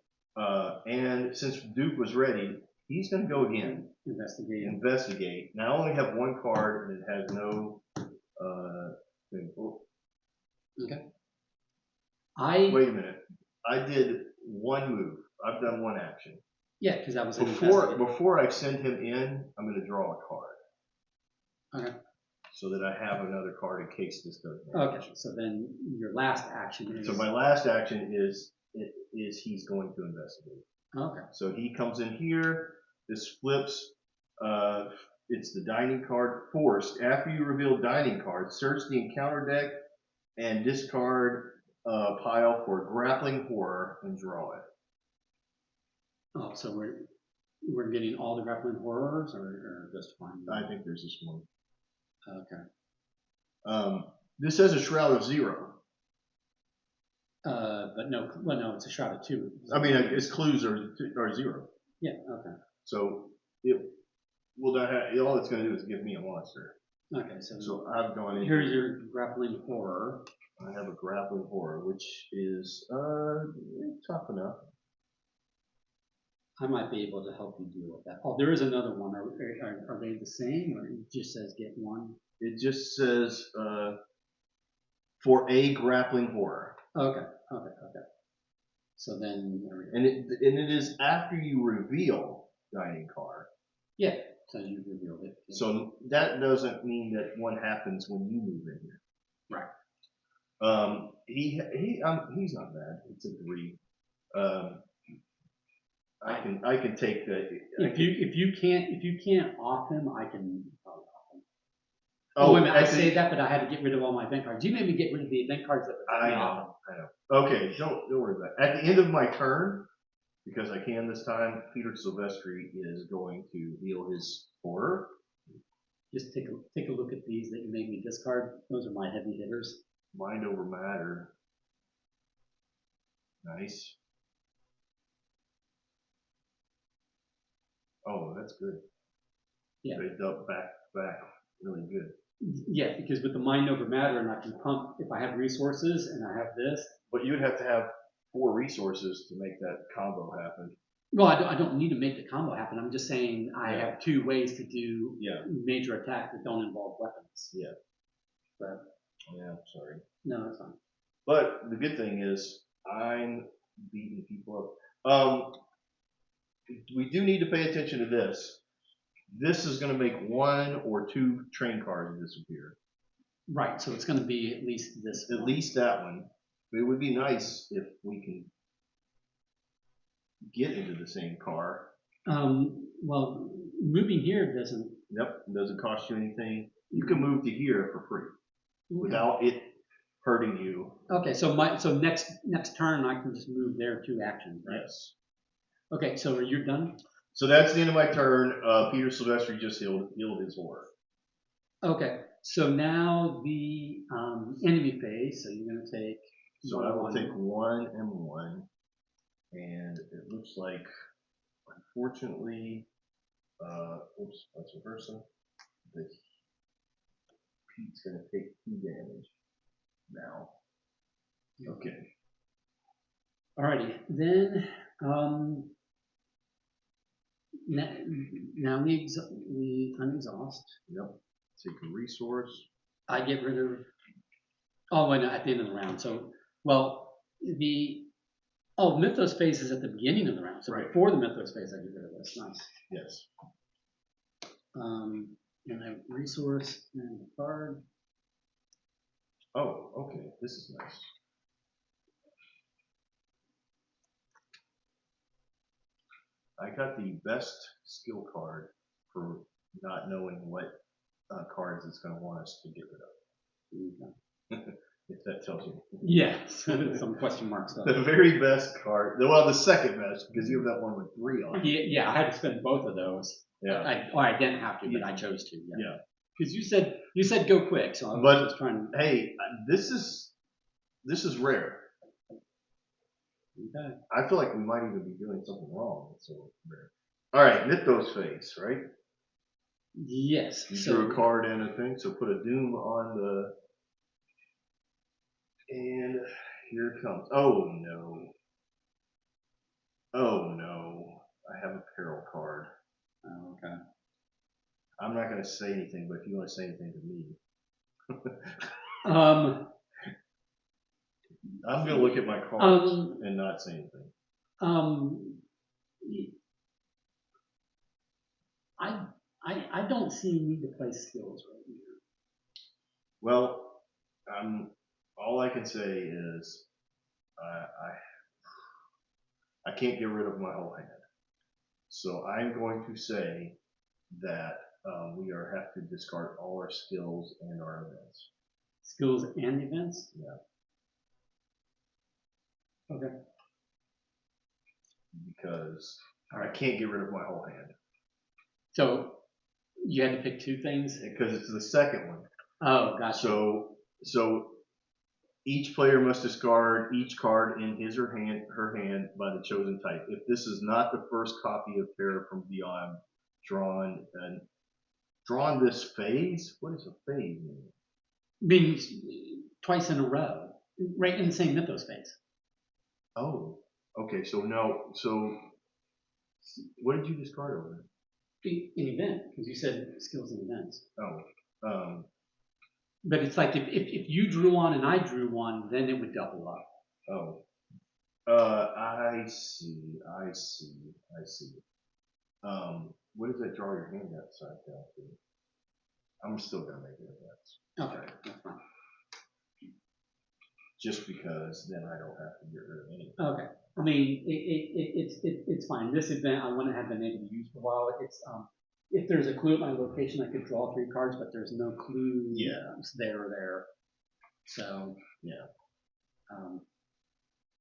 And since Duke was ready, He's going to go again. Investigate. Now I only have one card and it has no thing. Oh, Okay. wait a minute. I did one move. I've done one action. Yeah, because that was before I send him in. I'm going to draw a card. Okay. So that I have another card in case this doesn't. Okay. So then your last action is. So my last action is he's going to investigate. Okay. So he comes in here. This flips. It's the dining card forced. After you reveal dining card, search the encounter deck and discard pile for grappling horror and draw it. Oh, so we're getting all the grappling horrors, or just one? I think there's just one. Okay. This has a Shroud of 0. But no, well, no, it's a Shroud of 2. I mean, its clues are 0. Yeah. Okay. So it will not have. All it's going to do is give me a monster. Okay. So I've gone in. Here's your grappling horror. I have a grappling horror, which is tough enough. I might be able to help you deal with that. Oh, there is another one. Are they the same, or it just says get one? It just says for a grappling horror. Okay. So then, and it is after you reveal dining card. Yeah. So you revealed it. Yeah. So that doesn't mean that one happens when you move in here. Right. He's not bad. It's a 3. I can take the. If you can't off him, I can probably off him. Oh, wait a minute, I say that, but I had to get rid of all my event cards. You made me get rid of the event cards that were I know. Okay, don't worry about it. At the end of my turn, because I can this time, Peter Silvestri is going to heal his horror. Just take a look at these that you made me discard. Those are my heavy hitters. Mind over matter. Nice. Oh, that's good. Yeah. They dealt back really good. Yeah, because with the mind over matter, and I can pump if I have resources and I have this. But you'd have to have 4 resources to make that combo happen. Well, I don't need to make the combo happen. I'm just saying I have 2 ways to do major attacks that don't involve weapons. Yeah. But yeah, sorry. No, that's fine. But the good thing is I'm beating people up. We do need to pay attention to this. This is going to make 1 or 2 train cards disappear. Right, so it's going to be at least this one. At least that one. But it would be nice if we can get into the same car. Well, moving here doesn't. Yep, it doesn't cost you anything. You can move to here for free without it hurting you. Okay, so next turn I can just move there 2 actions, right? Yes. Okay, so are you done? So that's the end of my turn. Peter Silvestri just healed his horror. Okay, so now the enemy phase. So you're going to take. So I will take 1 and 1, and it looks like, unfortunately, oops, that's reversing. Pete's going to take 2 damage now. Okay. Alrighty, then now we unexhaust. Yep. Take a resource. I get rid of. Oh, wait, no, at the end of the round. So, well, Mythos phase is at the beginning of the round. So before the Mythos phase, I get rid of this. Nice. Yes. And I have resource and a card. Oh, okay. This is nice. I got the best skill card for not knowing what cards it's going to want us to get rid of. If that tells you. Yes, some question marks. The very best card. Well, the second best, because you have that one with 3 on it. Yeah, I had to spend both of those. Yeah. I didn't have to, but I chose to. Yeah. Because you said go quick, so I was just trying to. Hey, this is rare. Okay. I feel like we might even be doing something wrong. It's so rare. All right, Mythos phase, right? Yes. You drew a card and a thing, so put a doom on the. And here it comes. Oh no. Oh no. I have a peril card. I'm not going to say anything, but if you want to say anything to me, I'm going to look at my cards and not say anything. I don't see a need to play skills right here. Well, all I can say is I can't get rid of my whole hand. So I'm going to say that we have to discard all our skills and our events. Skills and events? Yeah. Okay. Because I can't get rid of my whole hand. So you had to pick two things? Because it's the second one. Oh, gotcha. So each player must discard each card in his or her hand by the chosen type. If this is not the first copy of Terror from Beyond drawn this phase, what does a phase mean? Means twice in a row, right in the same mythos phase. Oh, okay. So what did you discard over? An event, because you said skills and events. Oh, but it's like if you drew one and I drew one, then it would double up. Oh, I see. What does that draw your hand upside down to? I'm still gonna make it a Okay, that's fine. Just because then I don't have to get rid of anything. Okay, I mean it's fine. This event I wouldn't have been able to use for a while. It's if there's a clue at my location, I could draw 3 cards, but there's no clue. There or there. So yeah.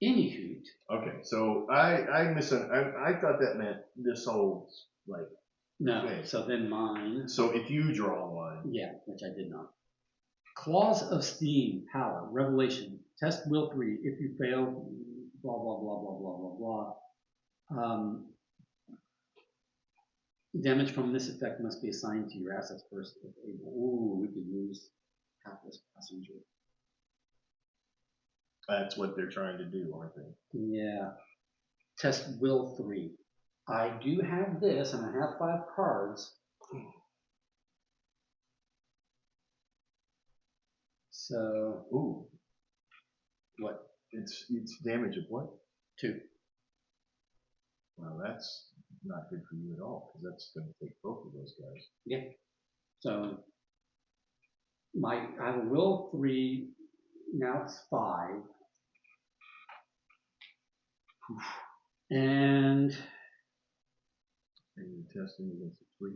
Anywho. Okay, so I thought that meant this whole like. No. Okay. So then mine. So if you draw one. Yeah, which I did not. Claws of Steam, Power, Revelation, Test Will 3. If you fail, blah blah blah blah blah blah blah. Damage from this effect must be assigned to your assets first if able. Ooh, we could lose Hapless Passenger. That's what they're trying to do, aren't they? Yeah. Test Will 3. I do have this, and I have 5 cards. So, ooh. What? It's damage of what? 2. Well, that's not good for you at all, because that's going to take both of those guys. Yeah. So, I have a Will 3, now it's 5. And you're testing against a 3.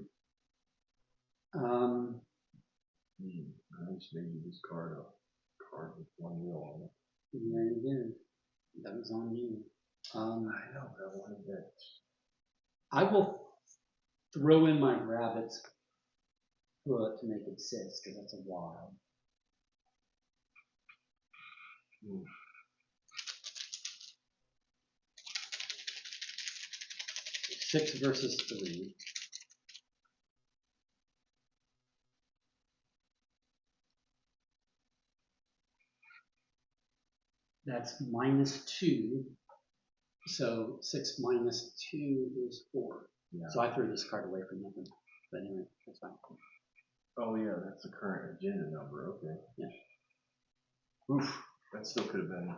Nice, maybe this card with 1 will on it. Yeah, you did. That was on you. I know, but I wanted that. I will throw in my rabbit's foot to make it 6, because that's a wild. 6 versus 3. That's -2. So 6 minus 2 is 4. Yeah. So I threw this card away for nothing. But anyway, that's fine. Oh yeah, that's the current agenda number. Okay. Yeah. Oof. That still could have been.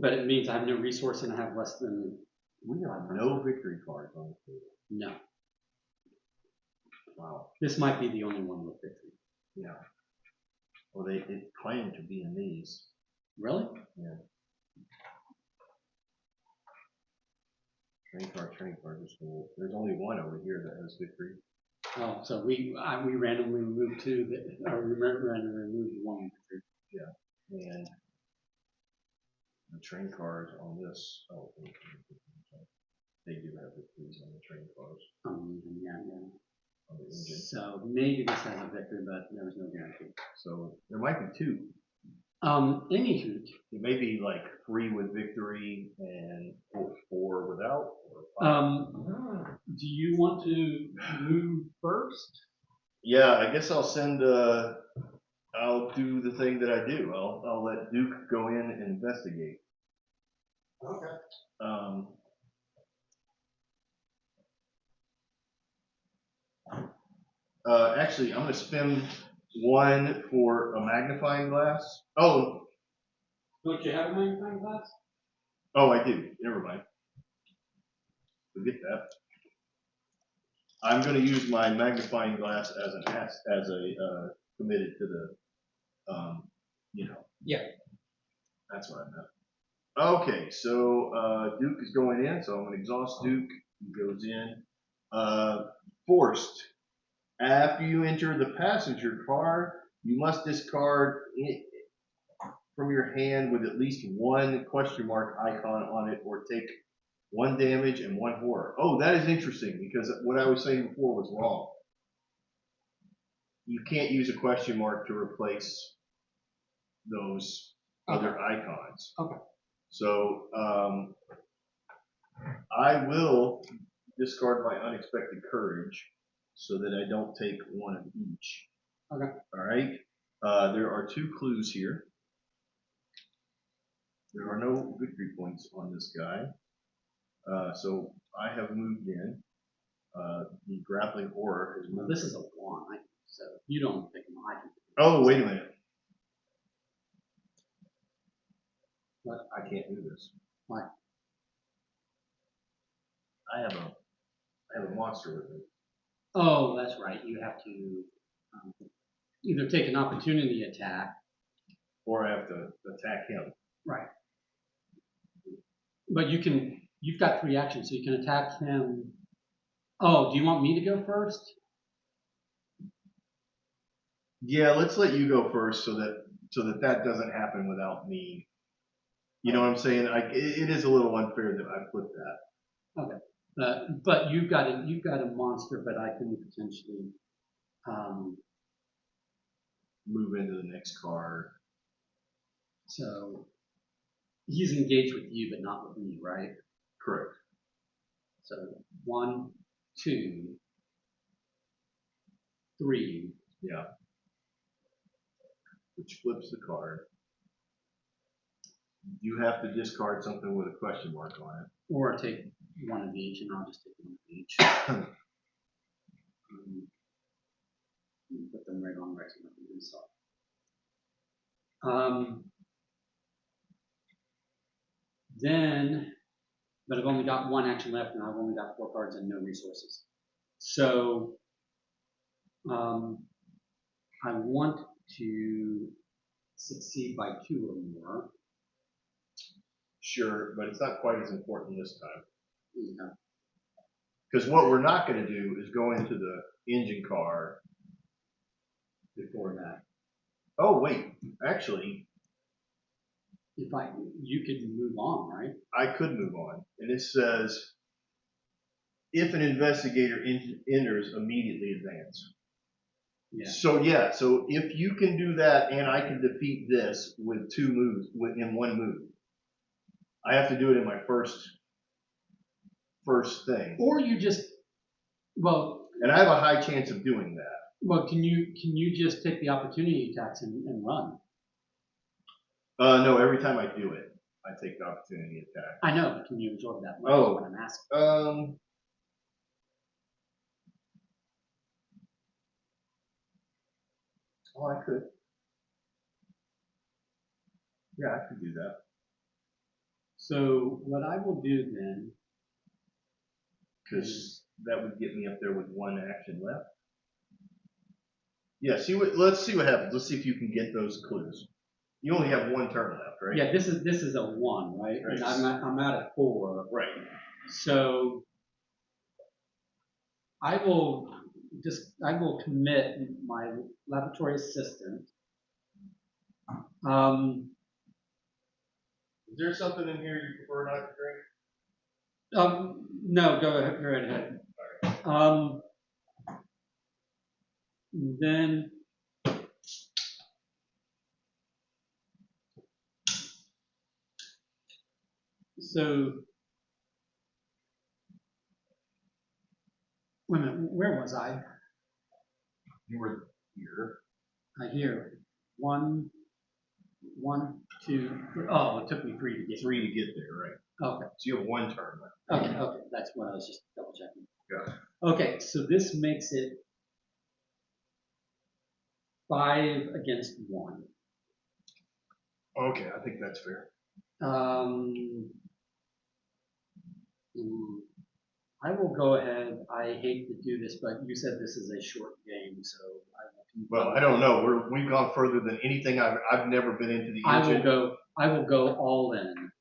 But it means I have no resource and I have less than. We have no victory cards on the table. No. Wow. This might be the only one with victory. Yeah. Well, it claimed to be in these. Really? Yeah. Train card. There's only one over here that has victory. Oh, so we randomly removed 2 that, or randomly removed 1 victory. Yeah. And the train cards on this. Oh, they do have victories on the train cards. Yeah. On the engine. So maybe this has a victory, but there's no guarantee. So there might be 2. Anywho. It may be like 3 with victory and 4 without. Or 5. Do you want to move first? Yeah, I guess I'll send. I'll do the thing that I do. I'll let Duke go in and investigate. Okay. Actually, I'm going to spend one for a magnifying glass. Oh, Don't you have a magnifying glass? oh, I do. Never mind. Forget that. I'm going to use my magnifying glass as committed to the, Yeah. That's what I meant. Okay, so Duke is going in, so I'm going to exhaust Duke. He goes in. Forced. After you enter the passenger car, you must discard it from your hand with at least one question mark icon on it, or take one damage and one horror. Oh, that is interesting, because what I was saying before was wrong. You can't use a question mark to replace those other icons. Okay. So I will discard my unexpected courage so that I don't take one of each. Okay. All right. There are 2 clues here. There are no victory points on this guy. So I have moved in. The grappling horror has Well, moved. this is a 1, so you don't pick them. I can pick them. Oh, wait a minute. What? I can't do this. Why? I have a monster with me. Oh, that's right. You have to either take an opportunity attack. Or I have to attack him. Right. But you've got 3 actions, so you can attack him. Oh, do you want me to go first? Yeah, let's let you go first so that doesn't happen without me. You know what I'm saying? It is a little unfair that I flipped that. Okay. But you've got a monster, but I can potentially Move into the next card. so he's engaged with you, but not with me, right? Correct. So 1, 2, 3. Yeah. Which flips the card. You have to discard something with a question mark on it. Or take one of each, and I'll just take one of each. Put them right on right so nothing is off. Then, but I've only got 1 action left, and I've only got 4 cards and no resources. So, I want to succeed by 2 or more. Sure, but it's not quite as important this time. Yeah. Because what we're not going to do is go into the engine car Before that, Oh, wait. Actually, you could move on, right? I could move on. And it says, if an investigator enters, immediately advance. Yeah. So if you can do that and I can defeat this with 2 moves, in 1 move, I have to do it in my first thing. Or you just, And I have a high chance of doing that. Well, can you just take the opportunity attacks and run? No, every time I do it, I take the opportunity attack. I know, but can you absorb that? That's what I'm asking. Oh, I could. Yeah, I could do that. So what I will do then, Because that would get me up there with 1 action left. Yeah, let's see what happens. Let's see if you can get those clues. You only have 1 turn left, right? yeah, this is a 1, right? Right. And I'm at a 4. Right. So I will commit my laboratory assistant. Is there something in here you prefer not to drink? No, go right ahead. Then so wait a minute, where was I? You were here. I hear 1, 2, 3. Oh, it took me 3 to get 3 to get there, right? Okay. So you have 1 turn left. Okay, that's what I was just double checking. Yeah. Okay, so this makes it 5 against 1. Okay, I think that's fair. I will go ahead. I hate to do this, but you said this is a short game, so Well, I don't know. We've gone further than anything I've never been into the engine. I will go all in,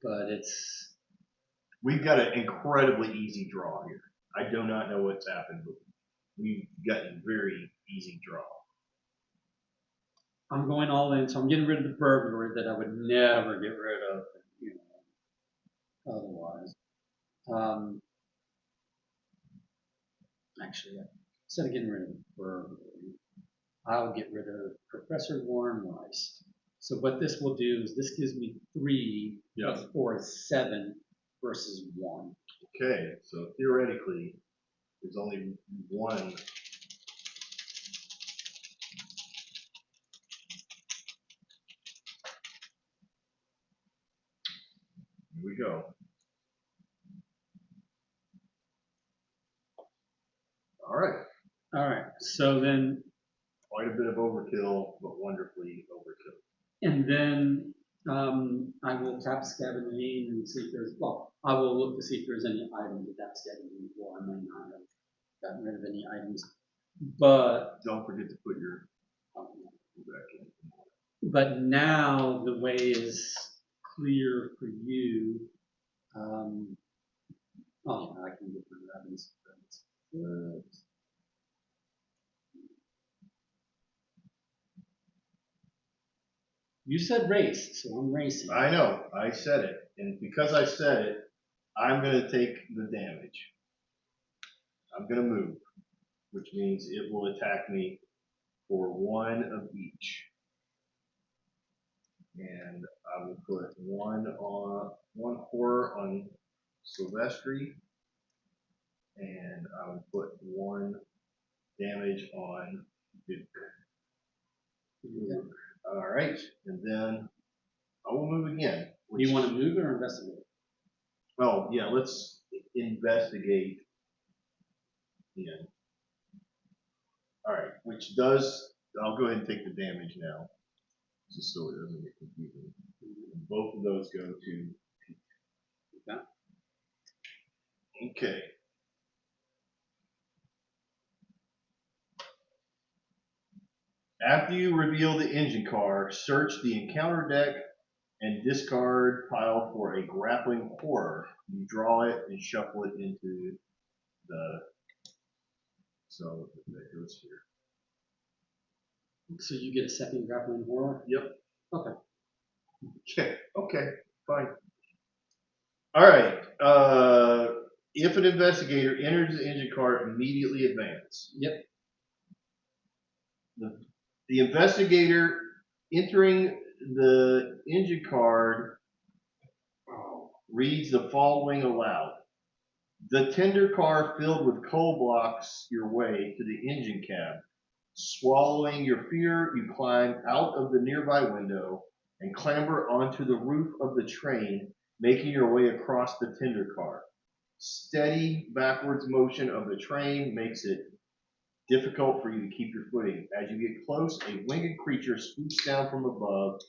but it's. We've got an incredibly easy draw here. I do not know what's happened, but we've gotten very easy draw. I'm going all in, so I'm getting rid of the burglary that I would never get rid of, otherwise. Actually, instead of getting rid of the burglary, I'll get rid of Professor Warren Rice. So what this will do is this gives me 3 plus 4 is 7 versus 1. Okay, so theoretically, there's only one. Here we go. All right. All right. So then. Quite a bit of overkill, but wonderfully overkill. And then I will tap scavenging and see if there's. Well, I will look to see if there's any items that tap scavenging for. I may not have gotten rid of any items, but don't forget to put your back in. But now the way is clear for you. Oh, yeah, I can get rid of these. You said race, so I'm racing. I know, I said it, and because I said it, I'm going to take the damage. I'm going to move, which means it will attack me for 1 of each. And I will put one horror on Silvestri, and I will put 1 damage on Duke. All right, and then I will move again. Do you want to move or investigate? Oh, yeah, let's investigate again. All right, which does, I'll go ahead and take the damage now, just so it doesn't get confusing. Both of those go to Pete. Okay. After you reveal the engine car, search the encounter deck and discard pile for a grappling horror. You draw it and shuffle it into the. So that goes here. So you get a second grappling horror? Yep. Okay. Okay. Fine. All right. If an investigator enters the engine car, immediately advance. Yep. The investigator entering the engine card reads the following aloud. The tender car filled with coal blocks your way to the engine cab. Swallowing your fear, you climb out of the nearby window and clamber onto the roof of the train, making your way across the tender car. Steady backwards motion of the train makes it difficult for you to keep your footing. As you get close, a winged creature swoops down from above,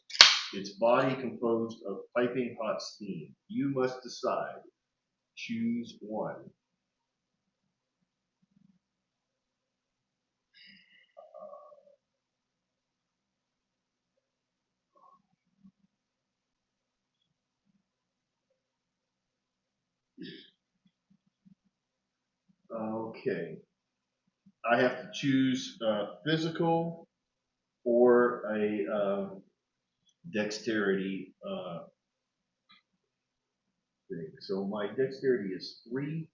its body composed of piping hot steam. You must decide. Choose one. Okay. I have to choose physical or a dexterity thing. So my dexterity is 3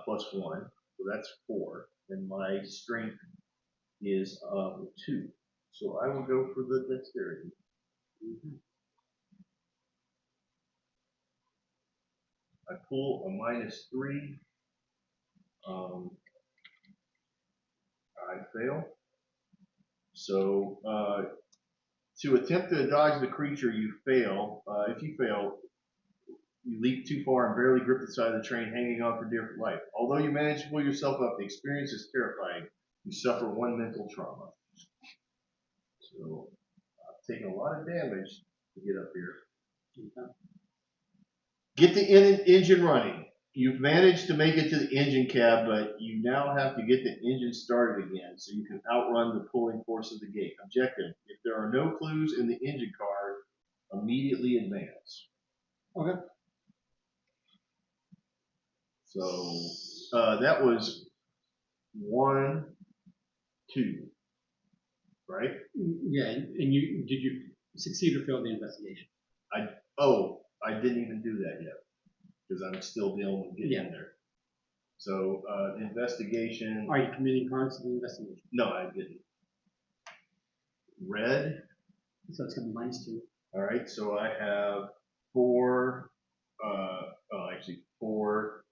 plus 1, so that's 4. And my strength is 2. So I will go for the dexterity. I pull a -3. I fail. So to attempt to dodge the creature, you fail. If you fail, you leap too far and barely grip the side of the train, hanging on for dear life. Although you manage to pull yourself up, the experience is terrifying. You suffer 1 mental trauma. taking a lot of damage to get up here. Okay. Get the engine running. You've managed to make it to the engine cab, but you now have to get the engine started again so you can outrun the pulling force of the gate. Objective: if there are no clues in the engine card, immediately advance. Okay. So that was 1, 2, right? Yeah, and did you succeed or fail the investigation? I didn't even do that yet because I'm still dealing with getting in there. So the investigation. Are you committing crimes to the investigation? No, I didn't. Red. So it's going to be -2. All right, so I have 4. Actually 4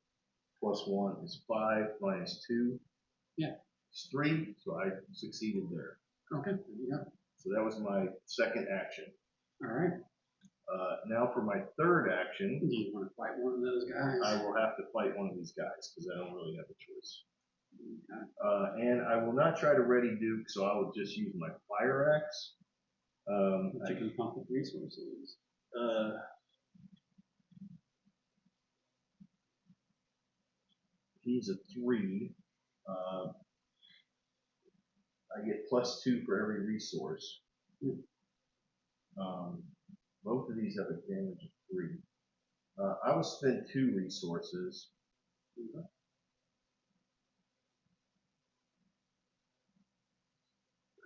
plus 1 is 5 minus 2. Yeah. It's 3. So I succeeded there. Okay. There you go. So that was my second action. All right. Now for my third action. Do you want to fight one of those guys? I will have to fight one of these guys because I don't really have a choice. Okay. And I will not try to ready Duke, so I will just use my fire axe. But you can pump with resources. He's a 3. I get +2 for every resource. Both of these have a damage of 3. I will spend 2 resources. That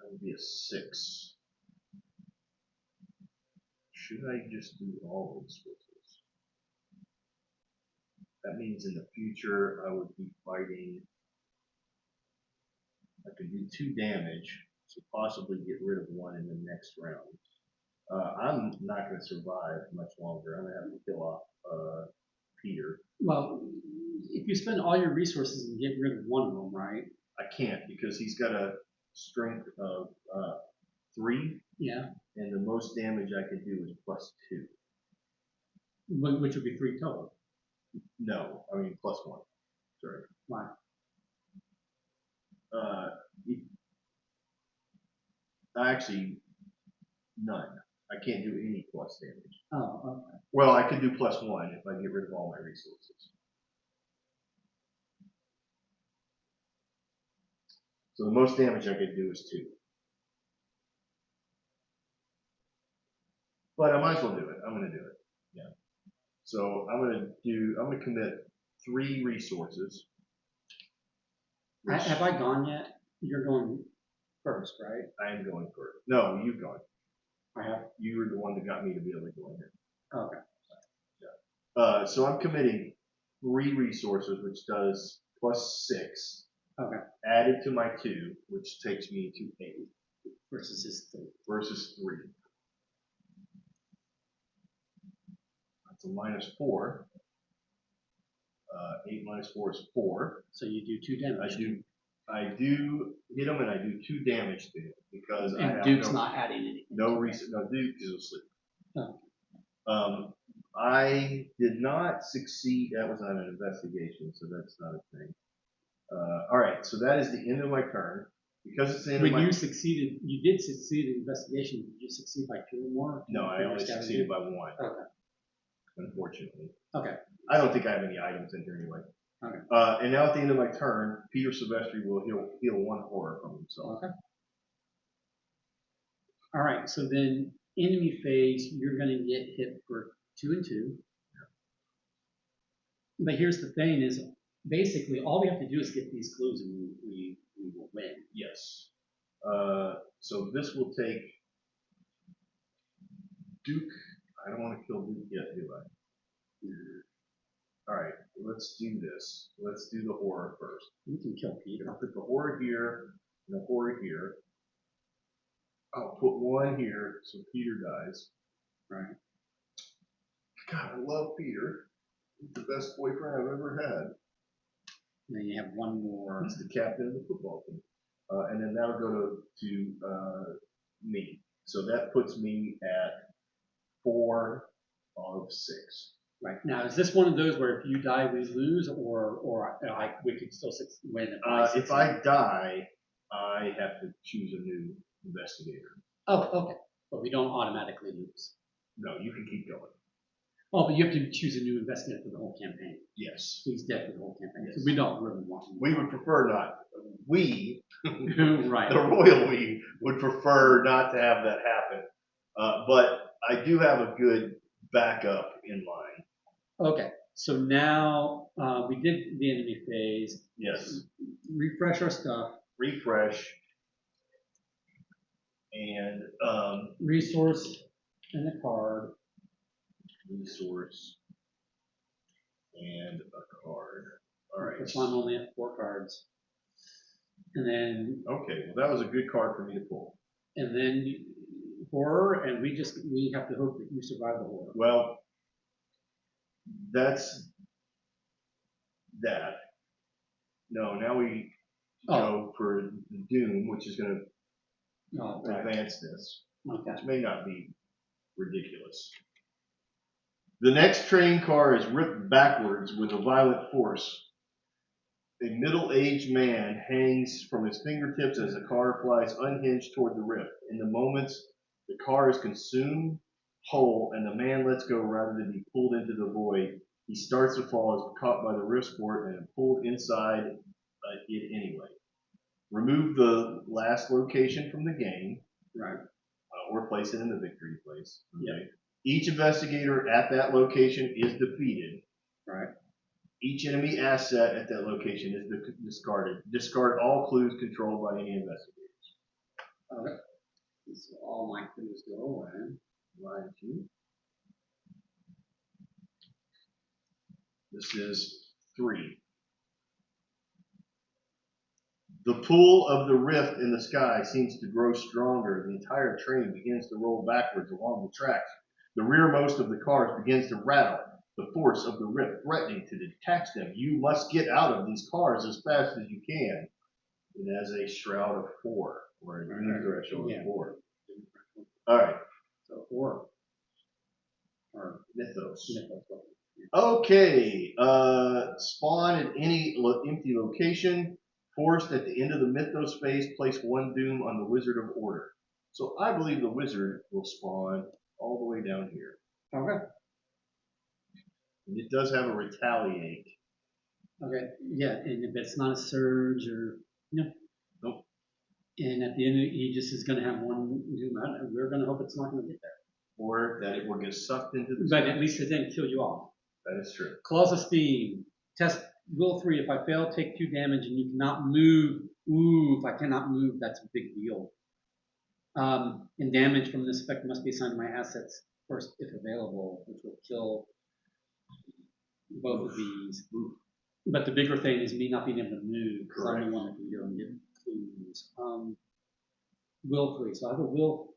would be a 6. Should I just do all resources? That means in the future I would be fighting. I could do 2 damage, so possibly get rid of 1 in the next round. I'm not going to survive much longer. I'm going to have to kill off Peter. Well, if you spend all your resources and get rid of one of them, right? I can't because he's got a strength of 3. Yeah. And the most damage I can do is +2. Which would be 3 total. No, I mean +1. Sorry. Why? Actually, none. I can't do any plus damage. Oh, okay. Well, I could do +1 if I get rid of all my resources. So the most damage I could do is 2. But I might as well do it. I'm going to do it. Yeah. So I'm going to commit 3 resources. Have I gone yet? You're going first, right? I am going first. No, you've gone. I have. You were the one that got me to be able to go in here. Okay. Yeah. So I'm committing 3 resources, which does +6. Okay. Added to my 2, which takes me to 8. Versus his 3. Versus 3. That's a -4. 8 minus 4 is 4. So you do 2 damage. I do hit him and I do 2 damage to him because I have Duke's not adding anything. No reason. No, Duke is asleep. Oh. I did not succeed. That was on an investigation, so that's not a thing. All right, so that is the end of my turn. Because it's the end of my When you succeeded, you did succeed in investigation. Did you succeed by 2 or more? No, I only succeeded by 1. Okay. Unfortunately. Okay. I don't think I have any items in here anyway. Okay. And now at the end of my turn, Peter Silvestri will heal 1 horror from himself. Okay. All right. So then, enemy phase, you're going to get hit for 2 and 2. But here's the thing: is basically all we have to do is get these clues, and we will win. Yes. So this will take Duke. I don't want to kill Duke yet, do I? All right, let's do this. Let's do the horror first. You can kill Peter. I'll put the horror here and the horror here. I'll put 1 here so Peter dies. Right. God, I love Peter. He's the best boyfriend I've ever had. And then you have 1 more. He's the captain of the football team. And then that'll go to me. So that puts me at 4 of 6. Right. Now, is this one of those where if you die, we lose, or we could still win If I die, I have to choose a new investigator. Oh, okay. we don't automatically lose. No, you can keep going. Oh, but you have to choose a new investigator for the whole campaign. Yes. He's dead for the whole campaign. Yes. So we don't really want him. We would prefer not. We, Right. the royal we, would prefer not to have that happen. But I do have a good backup in mind. Okay. So now we did the enemy phase. Yes. Refresh our stuff. Refresh. And Resource and a card. Resource and a card. All right. So I'm only at 4 cards. And then. Okay. Well, that was a good card for me to pull. And then horror, and we have to hope that you survive the horror. Well, that's that. No, now we go for Doom, which is going to advance this. Okay. Which may not be ridiculous. The next train car is ripped backwards with a violent force. A middle-aged man hangs from his fingertips as the car flies unhinged toward the rift. In the moments, the car is consumed whole, and the man lets go rather than be pulled into the void. He starts to fall, is caught by the rift port, and pulled inside it anyway. Remove the last location from the game. Right. Or place it in the victory place. Okay. Yeah. Each investigator at that location is defeated. Right. Each enemy asset at that location is discarded. Discard all clues controlled by any investigators. Okay. So all my clues go away. Line 2. This is 3. The pull of the rift in the sky seems to grow stronger. The entire train begins to roll backwards along the tracks. The rearmost of the cars begins to rattle. The force of the rift threatening to detach them. You must get out of these cars as fast as you can. It has a shroud of 4, or a green threshold of 4. All right. So 4. Or Mythos. Mythos. Okay. Spawn at any empty location. Forced at the end of the Mythos phase, place 1 doom on the Wizard of Order. So I believe the Wizard will spawn all the way down here. Okay. And it does have a retaliate. Okay. Yeah, and if it's not a surge or Nope. And at the end, he just is going to have 1 doom. We're going to hope it's not going to get there. Or that it will get sucked into the But at least it didn't kill you off. That is true. Clause of Steam. Test Will 3. If I fail, take 2 damage, and you cannot move. Ooh, if I cannot move, that's a big deal. And damage from this effect must be assigned to my assets first, if available, which will kill both of these. But the bigger thing is me not being able to move, because I'm the one that can go and get clues. Will 3. So I have a Will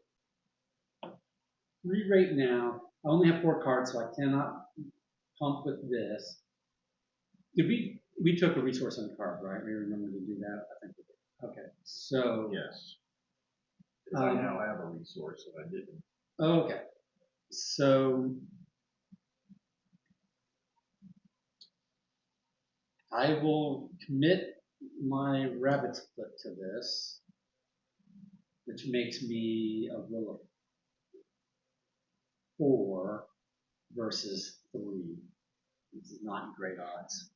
3 right now. I only have 4 cards, so I cannot pump with this. Did we took a resource on the card, right? We remember to do that? I think we did. Okay. So Yes. I now have a resource and I didn't. Okay. So I will commit my rabbit split to this, which makes me a will of 4 versus 3. This is not great odds.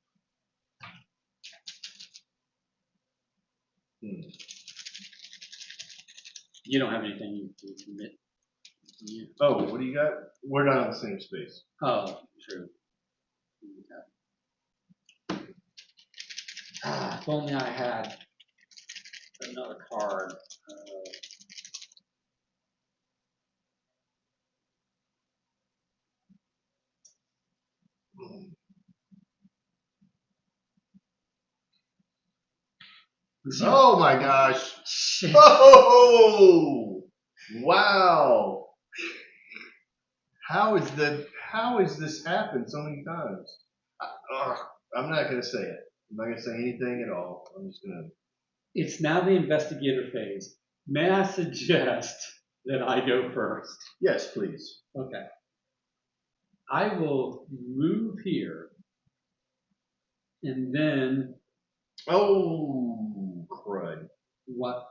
You don't have anything to commit. Yeah. Oh, what do you got? We're not on the same space. Oh, true. If only I had another card. Oh my gosh. Shit. Oh, wow. How is this happened so many times? I'm not going to say it. I'm not going to say anything at all. I'm just going to. It's now the investigator phase. May I suggest that I go first? Yes, please. Okay. I will move here, and then. Oh, crud. What?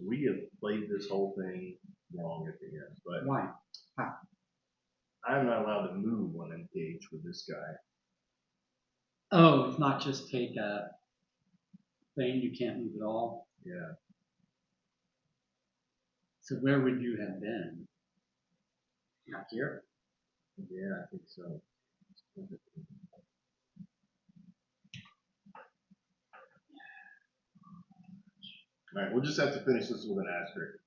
We have played this whole thing wrong at the end, but Why? I'm not allowed to move when engaged with this guy. Oh, it's not just take a thing, you can't move at all. Yeah. So where would you have been? Not here. Yeah, I think so. All right, we'll just have to finish this with an asterisk.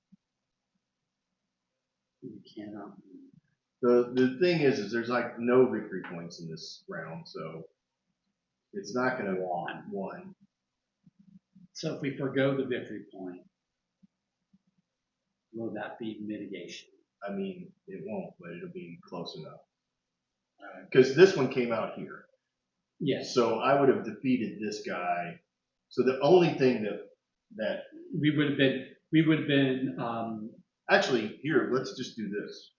You cannot move. The thing is there's like no victory points in this round, so it's not going to one. So if we forgo the victory point, will that be mitigation? I mean, it won't, but it'll be close enough. Because this one came out here. Yes. So I would have defeated this guy. So the only thing that We would have been, actually here, let's just do this.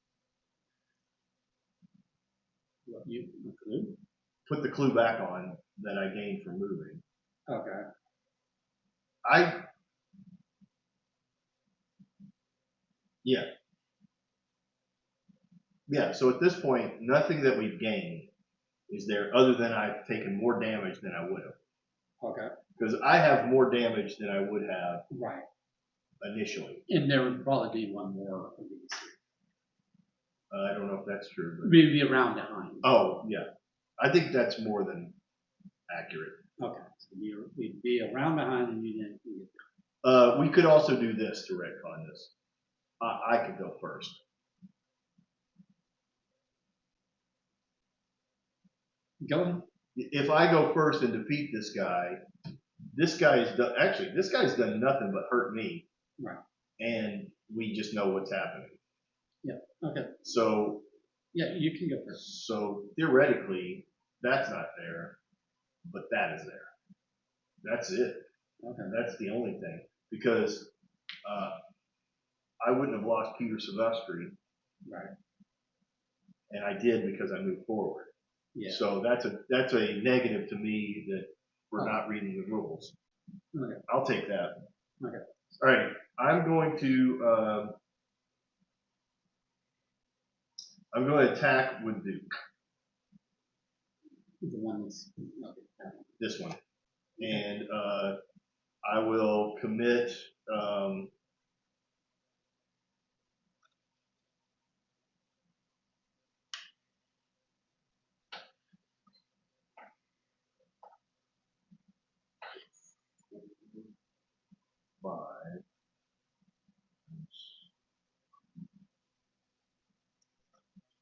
what, you, a clue? Put the clue back on that I gained from moving. Okay. Yeah, so at this point, nothing that we've gained is there other than I've taken more damage than I would have. Okay. Because I have more damage than I would have Right. initially. And there would probably be one more of these. I don't know if that's true. But We'd be around behind. oh, yeah. I think that's more than accurate. Okay. So we'd be around behind and you didn't. We could also do this to retcon this. I could go first. Go ahead. If I go first and defeat this guy's done, actually, this guy's done nothing but hurt me. Right. And we just know what's happening. Yeah. Okay. So. Yeah, you can go first. So theoretically, that's not there, but that is there. That's it. Okay. That's the only thing. Because I wouldn't have lost Peter Silvestri. Right. And I did because I moved forward. Yeah. So that's a negative to me that we're not reading the rules. Okay. I'll take that. Okay. All right. I'm going to attack with Duke. The one that's okay. This one. And I will commit five.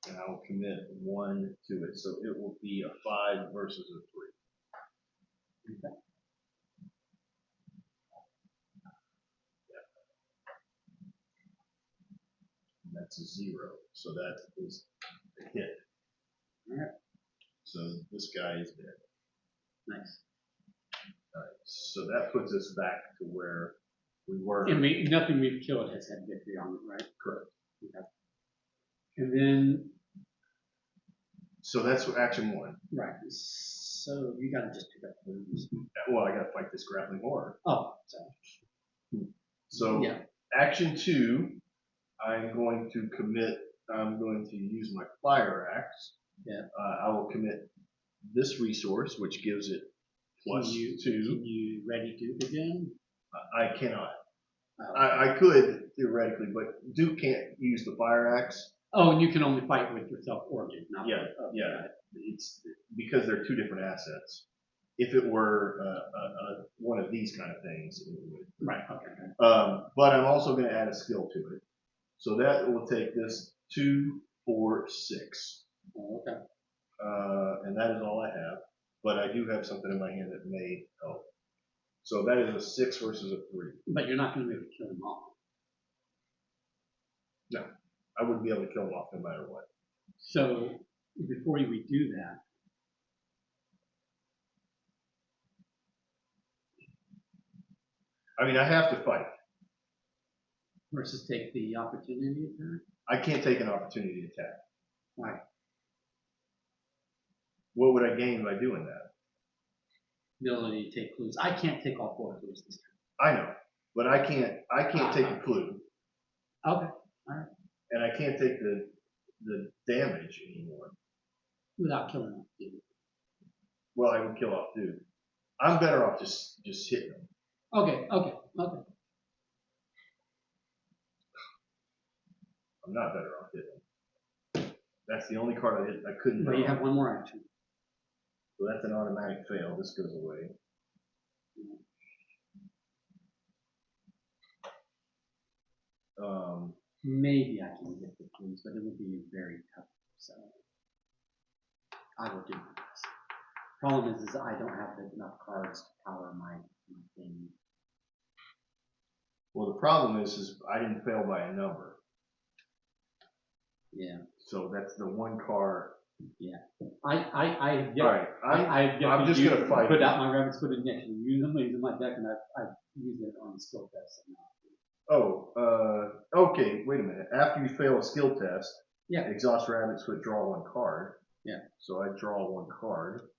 And I will commit one to it. So it will be a 5 versus a 3. Okay. And that's a 0. So that is a hit. All right. So this guy is dead. Nice. All right. So that puts us back to where we were. And nothing we've killed has had victory on it, right? Correct. Okay. And then. So that's action 1. Right. So you got to just pick up clues. Well, I got to fight this grappling horror. Oh, sorry. So yeah. Action 2, I'm going to use my fire axe. Yeah. I will commit this resource, which gives it +2. Can you ready Duke again? I cannot. Oh. I could theoretically, but Duke can't use the fire axe. Oh, and you can only fight with yourself or Duke, not Yeah, with, yeah. It's because they're 2 different assets. If it were one of these kind of things, it would. Right. Okay. But I'm also going to add a skill to it, so that will take this 2, 4, 6. Oh, okay. And that is all I have. But I do have something in my hand that may help. So that is a 6 versus a 3. But you're not going to be able to kill them all. No, I wouldn't be able to kill them off no matter what. So before we do that, I mean, I have to fight. versus take the opportunity attack. I can't take an opportunity attack. Why? What would I gain by doing that? The ability to take clues. I can't take all 4 clues this time. I know. But I can't take a clue, Okay. and I can't take the damage anymore. Without killing them. Well, I would kill off dude. I'm better off just hitting them. Okay. I'm not better off hitting them. That's the only card I couldn't But draw. you have one more action. So that's an automatic fail. This goes away. Maybe I can get the clues, but it would be very tough. So I will do my best. Problem is I don't have enough cards to power my thing. Well, the problem is I didn't fail by a number. Yeah. So that's the one card. Yeah. I'm just gonna fight. Put out my rabbit's foot and actually use them in my deck, and I've used it on the skill test. Oh, okay. Wait a minute. After you fail a skill test, yeah, exhaust rabbit's foot, draw one card. Yeah. So I draw one card.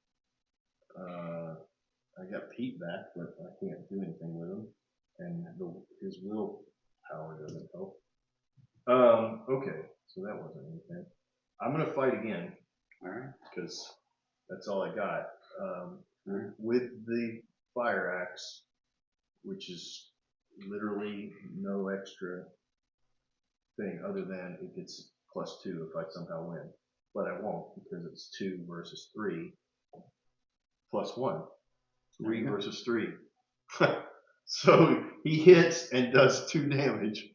I got Pete back, but I can't do anything with him, and his willpower doesn't help. Okay. So that wasn't anything. I'm gonna fight again. All right. Because that's all I got. Right. With the fire axe, which is literally no extra thing other than it gets +2 if I somehow win. But I won't because it's 2 versus 3 +1. 3 versus 3. So he hits and does 2 damage.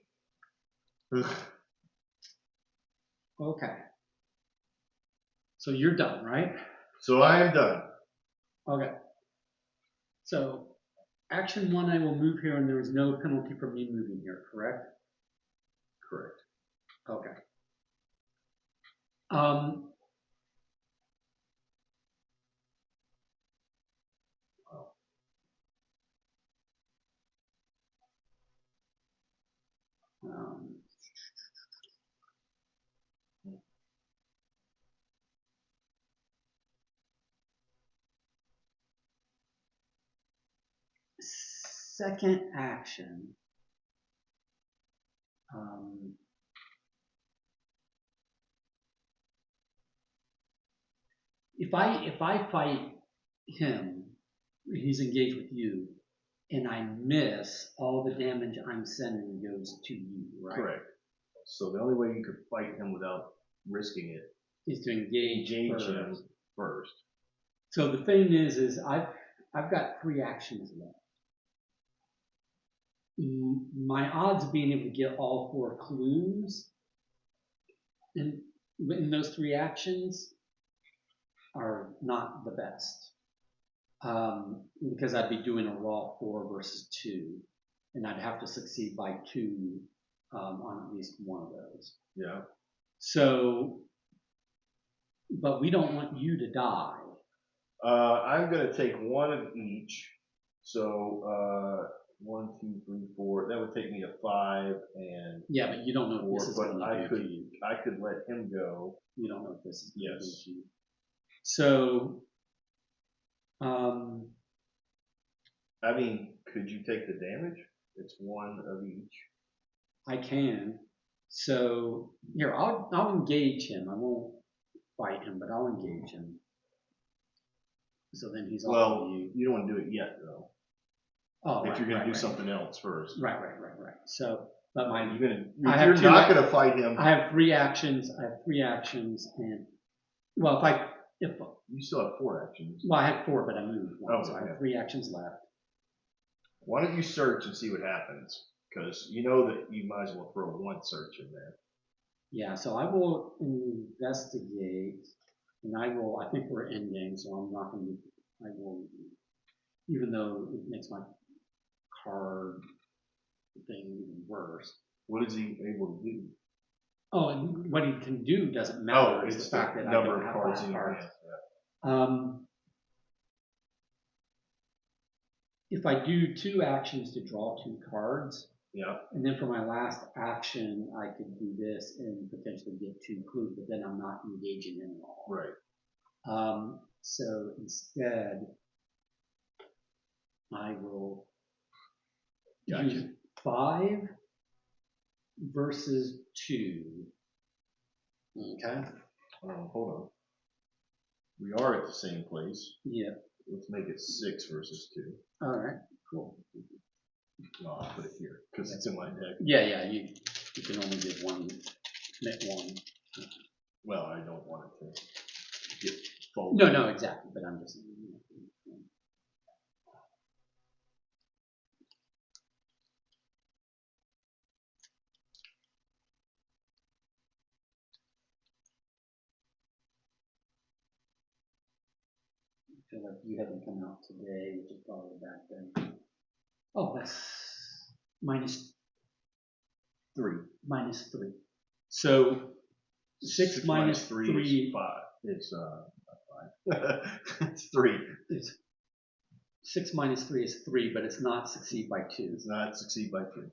Okay. So you're done, right? So I am done. Okay. So action 1, I will move here, and there is no penalty for me moving here, correct? Correct. Okay. Second action. If I fight him, he's engaged with you, and I miss, all the damage I'm sending goes to you, right? Correct. So the only way you could fight him without risking it is to engage him first. first. So the thing is I've got 3 actions left. My odds of being able to get all 4 clues in those 3 actions are not the best. Because I'd be doing a raw 4 versus 2, and I'd have to succeed by 2 on at least one of those. Yeah. So, but we don't want you to die. I'm going to take 1 of each. So 1, 2, 3, 4. That would take me to 5 and. Yeah, but you don't know 4, if this is going to do to you. I could let him go. You don't know if this is going to do to you. So. I mean, could you take the damage? It's 1 of each. I can. So here, I'll engage him. I won't fight him, but I'll engage him. So then he's off of you. You don't want to do it yet, though. Oh, if you're going to do something else first. Right. So, but you're not going to fight him. I have 3 actions. And well, if you still have 4 actions. Well, I had 4, but I moved 1, so I have 3 actions left. Why don't you search and see what happens? Because you know that you might as well throw 1 search in there. Yeah, so I will investigate, and I think we're ending, so I'm not going to, I will, even though it makes my card thing even worse. What is he able to do? Oh, and what he can do doesn't matter. It's the fact that number I don't of have cards in your hand. Yeah. If I do 2 actions to draw 2 cards, yeah, and then for my last action, I could do this and potentially get 2 clues, but then I'm not engaging him at all. Right. So instead, I will Gotcha. use 5 versus 2. Okay. Hold on. We are at the same place. Yeah. Let's make it 6 versus 2. All right. Cool. No, I'll put it here because it's in my deck. Yeah. You can only give one. Commit 1. Well, I don't want it to get folded. No, exactly. But I'm just. I feel like you haven't come out today, which is probably a bad thing. Oh, that's minus 3. Minus 3. So 6 minus 3 is 5. It's not 5. It's 3. It's 6 minus 3 is 3, but it's not succeed by 2. It's not succeed by 3.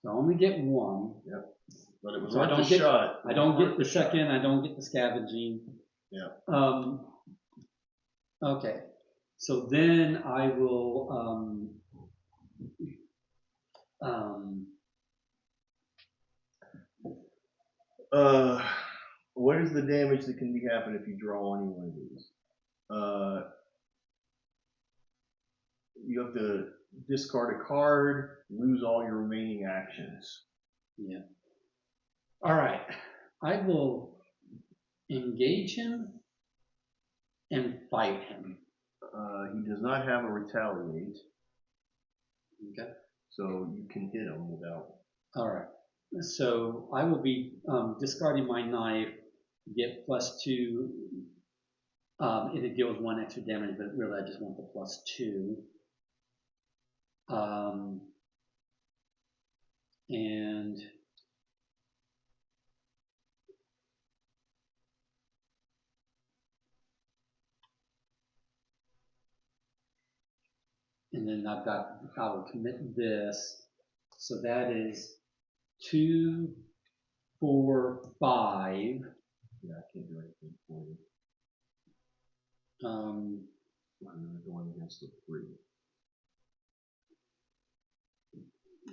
So I only get 1. Yep. But it was So I worth don't the get. shot. I don't get the second. I don't get the scavenging. Yeah. Okay. So then I will. What is the damage that can be happen if you draw any one of these? You have to discard a card, lose all your remaining actions. Yeah. All right. I will engage him and fight him. He does not have a retaliate, Okay. so you can hit him without. All right. So I will be discarding my knife, get +2, and it deals 1 extra damage, but really I just want the +2. And then I will commit this. So that is 2, 4, 5. Yeah, I can't do anything for you. Um, I'm going against the 3.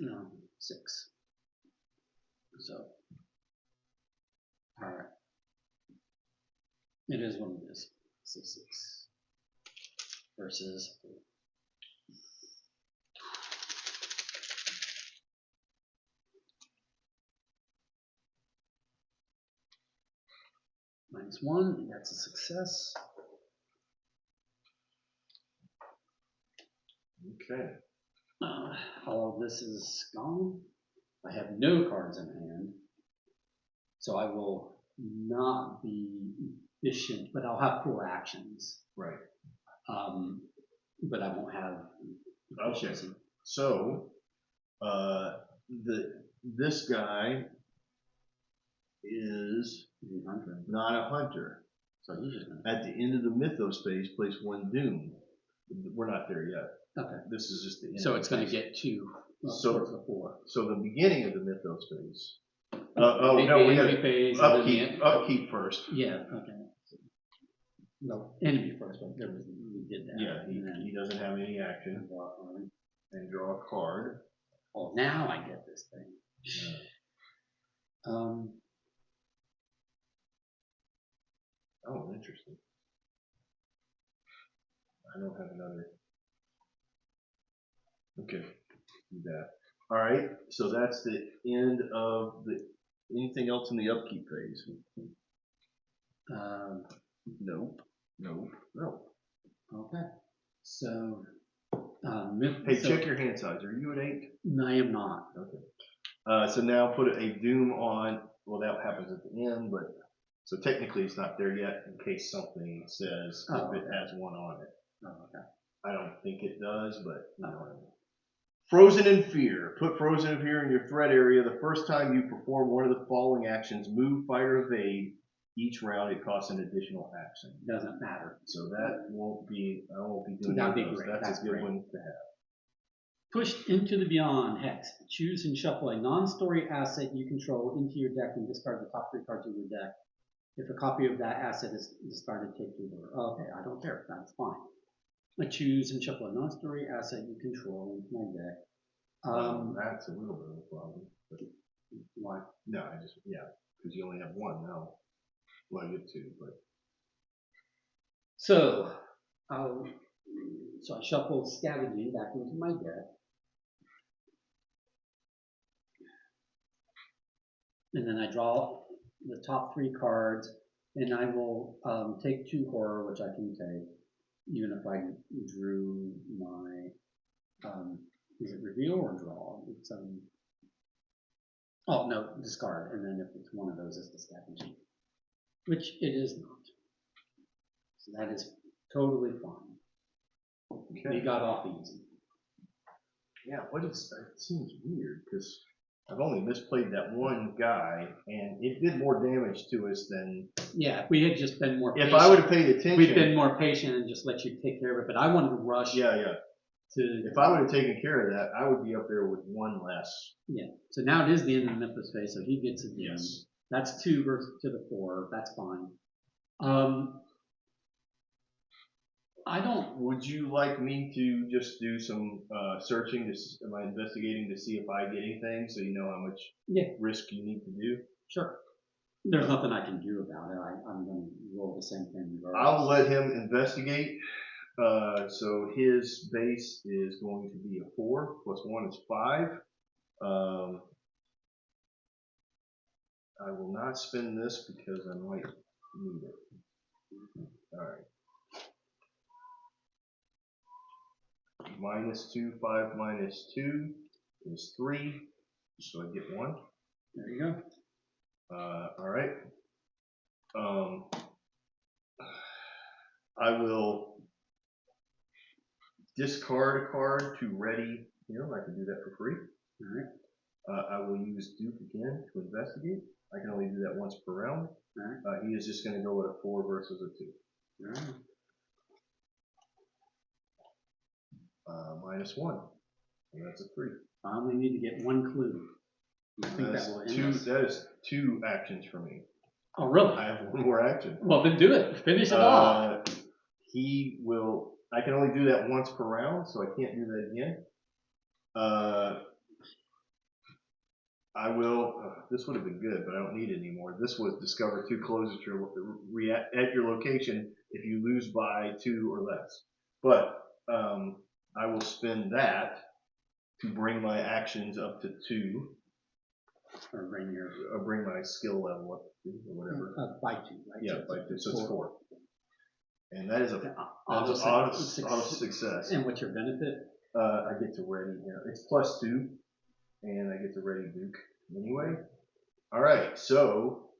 No, 6. So, all right. It is what it is. So 6 versus. -1, that's a success. Okay. All of this is gone. I have no cards in hand. So I will not be efficient, but I'll have 4 actions. Right. But I won't have efficiency. Okay. So, this guy is not a hunter. So he's just gonna. At the end of the mythos phase, place 1 doom. We're not there yet. Okay. This is just the end. So it's going to get 2. So the 4. So the beginning of the mythos phase. No, we got phase upkeep first. Yeah. Okay. No, enemy first, but we did that. Yeah, he doesn't have any action. And draw a card. Oh, now I get this thing. Yeah. Oh, interesting. I don't have another. Okay, do that. All right, so that's the end of the. Anything else in the upkeep phase? Nope. Okay. So, hey, check your hand size. Are you at 8? No, I am not. Okay. So now put a doom on. Well, that happens at the end, but so technically it's not there yet in case something says if it has 1 on it. Oh, okay. I don't think it does, but you know what I mean. Frozen in Fear. Put Frozen in Fear in your threat area. The first time you perform one of the following actions, move, fight, or evade, each round it costs an additional action. Doesn't matter. So that won't be, I won't be doing That'd that. be great. That's a good one to have. Pushed into the Beyond Hex. Choose and shuffle a non-story asset you control into your deck and discard the top 3 cards of your deck. If a copy of that asset is discarded, take your order. Okay, I don't care. That's fine. I choose and shuffle a non-story asset you control into my deck. That's a little bit of a problem. But why? no, because you only have one now. Well, I get two, but So, I shuffle scavenging back into my deck. And then I draw the top 3 cards, and I will take 2 horror, which I can take, even if I drew my, is it reveal or draw? It's, oh no, discard, and then if it's one of those, it's the scavenging, which it is not. So that is totally fine. okay. We got off easy. Yeah, it seems weird because I've only misplayed that one guy, and it did more damage to us than. Yeah, if we had just been more patient. If I would have paid attention. We've been more patient and just let you take care of it, but I wanted to rush. Yeah. To, if I would have taken care of that, I would be up there with 1 less. Yeah. So now it is the end of Memphis phase, so he gets it. Yes. That's 2 versus to the 4. That's fine. I don't. Would you like me to just do some searching? Am I investigating to see if I get anything, so you know how much risk you need to do? Sure. There's nothing I can do about it. I'm going to roll the same thing regardless. I'll let him investigate. So his base is going to be a 4 plus 1 is 5. I will not spend this because I might need it. All right. -2, 5 minus 2 is 3. So I get 1. There you go. All right. I will discard a card to ready him. I can do that for free. All right. I will use Duke again to investigate. I can only do that once per round. All right. He is just going to go with a 4 versus a 2. All right. -1. And that's a 3. I only need to get 1 clue. I think that will end us. That is 2 actions for me. Oh, really? I have 1 more action. Well, then do it. Finish it off. He will. I can only do that once per round, so I can't do that again. I will. This would have been good, but I don't need it anymore. This was discover 2 closes at your location if you lose by 2 or less. But I will spend that to bring my actions up to 2. Or bring my skill level up to 2 or whatever. By 2, right? Yeah, by 2. So it's 4. And that is a auto success. And what's your benefit? I get to ready. It's +2, and I get to ready Duke anyway. All right, so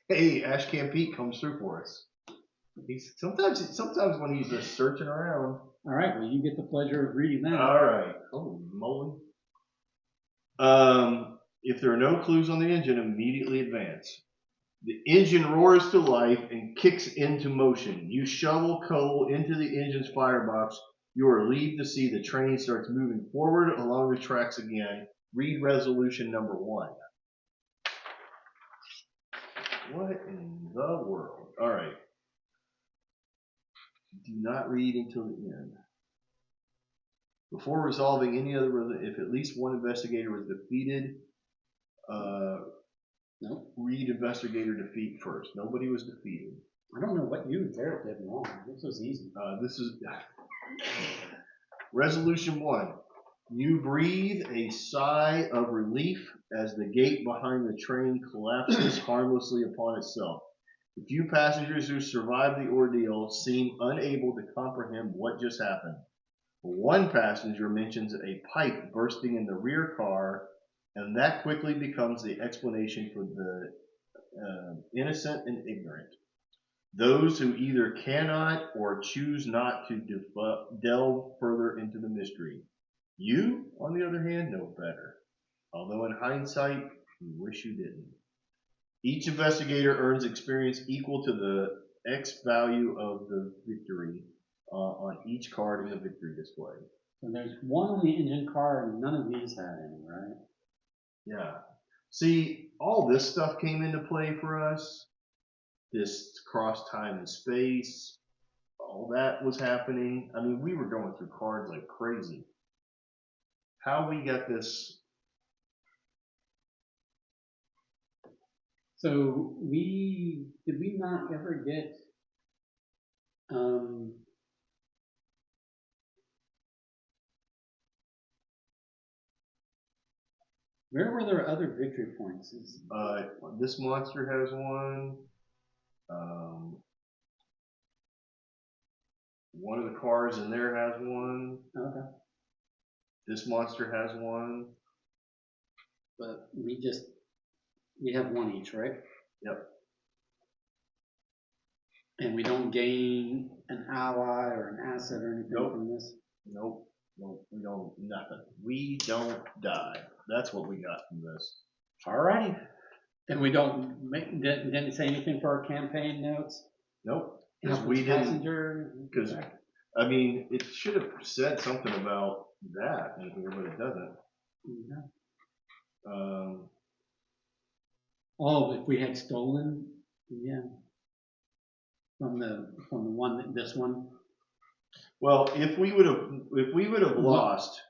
hey, Ashcan Pete comes through for us. Sometimes when he's just searching around. All right, well you get the pleasure of reading that. All right, holy moly. If there are no clues on the engine, immediately advance. The engine roars to life and kicks into motion. You shovel coal into the engine's firebox. You are relieved to see the train starts moving forward along the tracks again. Read resolution number 1. What in the world? All right. Do not read until the end. Before resolving any other, if at least one investigator was defeated, Nope. Read investigator defeat first. Nobody was defeated. I don't know what you and Garrett did wrong. This was easy. This is resolution 1. You breathe a sigh of relief as the gate behind the train collapses harmlessly upon itself. The few passengers who survived the ordeal seem unable to comprehend what just happened. One passenger mentions a pipe bursting in the rear car, and that quickly becomes the explanation for the innocent and ignorant. Those who either cannot or choose not to delve further into the mystery. You, on the other hand, know better. Although in hindsight, you wish you didn't. Each investigator earns experience equal to the X value of the victory on each card in the victory display. So there's 1 on the engine car, and none of these had any, right? Yeah. See, all this stuff came into play for us. This cross time and space, all that was happening. I mean, we were going through cards like crazy. how we got this. So did we not ever get, where were there other victory points? This monster has one. One of the cards in there has one. Okay. This monster has one. But we have one each, right? Yep. And we don't gain an ally or an asset or anything Nope. from this? Nope. Nope. We don't, nothing. We don't die. That's what we got from this. Alrighty. And we didn't say anything for our campaign notes? Nope. Because we didn't. Passenger? Because, I mean, it should have said something about that in here, but it doesn't. Mm-hmm. Oh, if we had stolen, yeah, from the one, this one. Well, if we would have lost.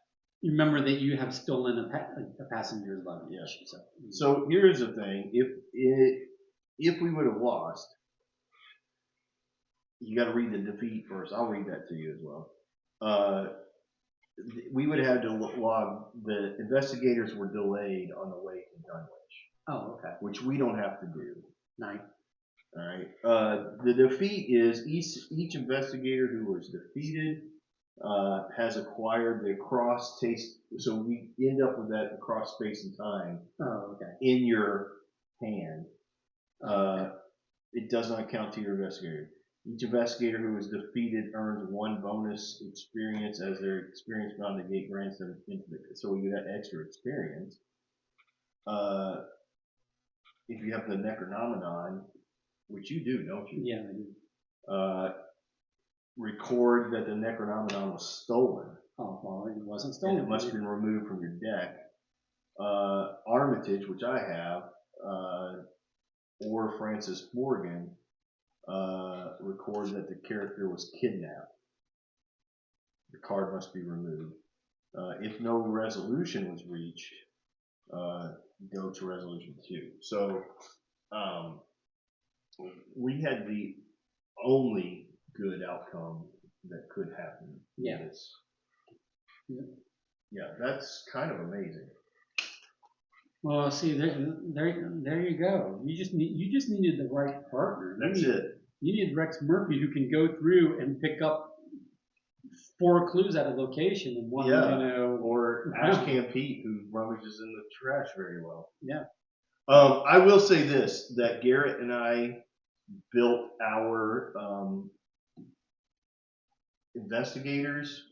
You remember that you have stolen a passenger's luggage. Yeah. So here's the thing: if we would have lost, you got to read the defeat first. I'll read that to you as well. We would have to log the investigators were delayed on the way to Dunwich. Oh, okay. Which we don't have to do. Nice. All right. The defeat is each investigator who was defeated has acquired the cross taste. So we end up with that across space and time. Oh, okay. In your hand. It does not count to your investigator. Each investigator who is defeated earns one bonus experience as their experience beyond the gate grants them into the. So we get that extra experience. If you have the Necronomicon, which you do, don't you? Yeah, I do. Record that the Necronomicon was stolen. Oh, well, it wasn't stolen. And it must have been removed from your deck. Armitage, which I have, or Francis Morgan, record that the character was kidnapped. The card must be removed. If no resolution was reached, go to resolution 2. So we had the only good outcome that could happen. Yeah. Yeah, that's kind of amazing. Well, see, there you go. You just needed the right partner. That's it. You need Rex Murphy who can go through and pick up 4 clues at a location and one, or Ashcan Pete who rummages in the trash very well. Yeah. I will say this: that Garrett and I built our investigators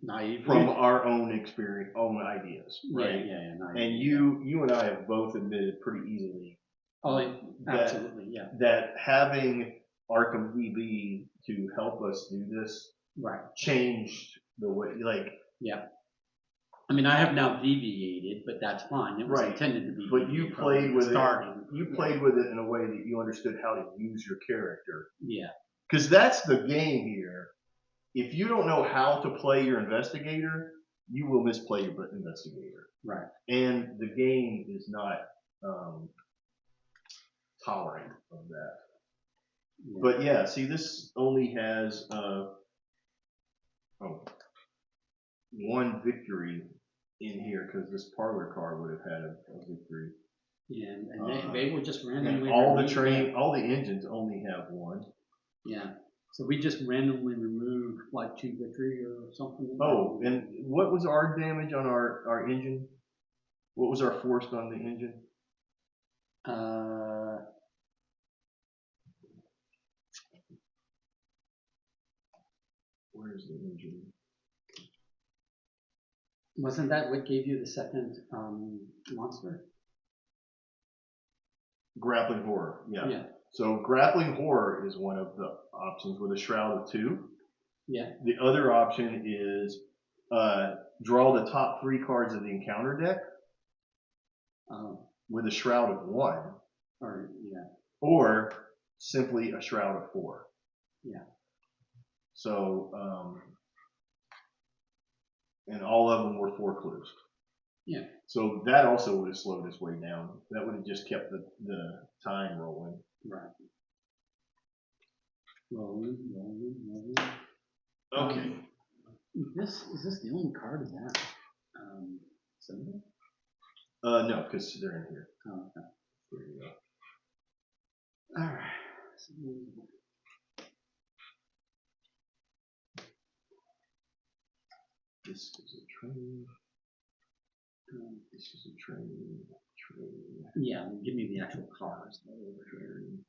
naively from our own experience, own ideas, right? Yeah. And you and I have both admitted pretty easily. Oh, absolutely, yeah. That having Arkham DB to help us do this, right, changed the way, like. Yeah. I mean, I have now deviated, but that's fine. It was intended to be. But you played with it. You played with it in a way that you understood how to use your character. Yeah. Because that's the game here. If you don't know how to play your investigator, you will misplay your investigator. Right. And the game is not tolerant of that. Yeah. But yeah, see, this only has one victory in here because this parlor card would have had a victory. Yeah, and they were just randomly. And all the engines only have one. Yeah. So we just randomly removed like 2 victory or something. Oh, and what was our damage on our engine? What was our force on the engine? Where's the engine? Wasn't that what gave you the second monster? Grappling horror, yeah. So grappling horror is one of the options with a shroud of 2. Yeah. The other option is draw the top 3 cards of the encounter deck with a shroud of 1. Or simply a shroud of 4. Yeah. So and all of them were foreclosed. Yeah. So that also would have slowed us way down. That would have just kept the time rolling. Right. Rolling. Okay. Is this the only card of that symbol? No, because they're in here. Oh, okay. There you go. All right. This is a train. This is a train. Yeah, give me the actual cars. Train.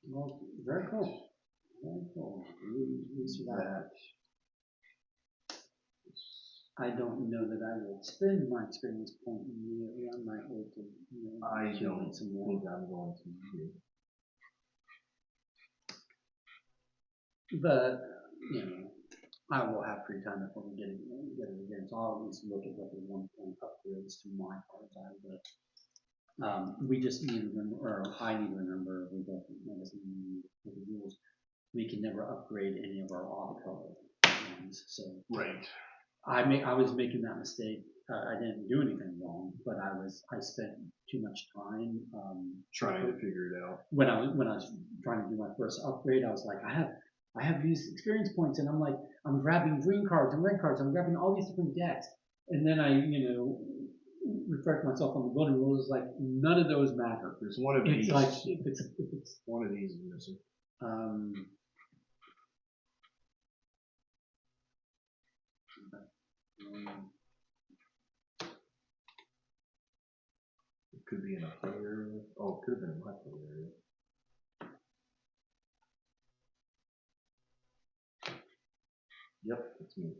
Well, very cool. Very cool. We survived. I don't know that I will spend my experience point immediately. I might wait to I don't some more. think I'm going to either. But I will have free time before we get it again. So I'll at least look at what the 1 point upgrades to my cards are. But we just need to remember, or I need to remember, we both need with the rules. We can never upgrade any of our off-color ones. So right. I was making that mistake. I didn't do anything wrong, but I spent too much time trying to figure it out. When I was trying to do my first upgrade, I was like, I have these experience points, and I'm grabbing green cards and red cards. I'm grabbing all these different decks, and then I refreshed myself on the building rules. Like none of those matter. There's one of these. Like if it's one of these is missing. It could be in a play area. Oh, it could have been in my play area. Yep, it's me.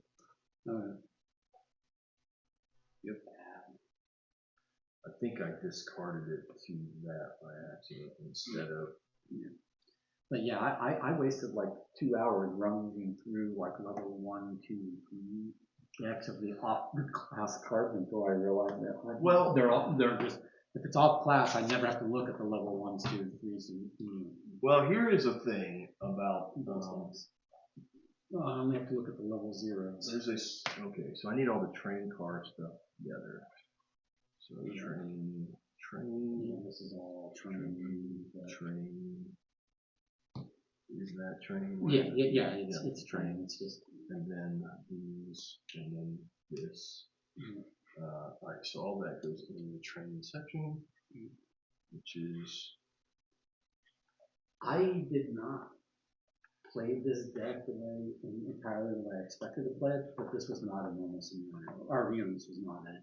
Yep. I think I discarded it to that by accident instead of. Yeah. But yeah, I wasted like 2 hours rummaging through like level 1, 2, 3 decks of the off class cards until I realized that. Well, they're just, if it's off class, I never have to look at the level 1s, 2, 3s. Well, here is a thing about I only have to look at the level 0s. There's this. Okay, so I need all the train car stuff together. So train. Yeah, this is all train. Is that train? Yeah. It's train. It's just. And then these, and then this. All right, so all that goes in the train section, which is. I did not play this deck entirely the way I expected to play it, but this was not a normal scenario. This was not it.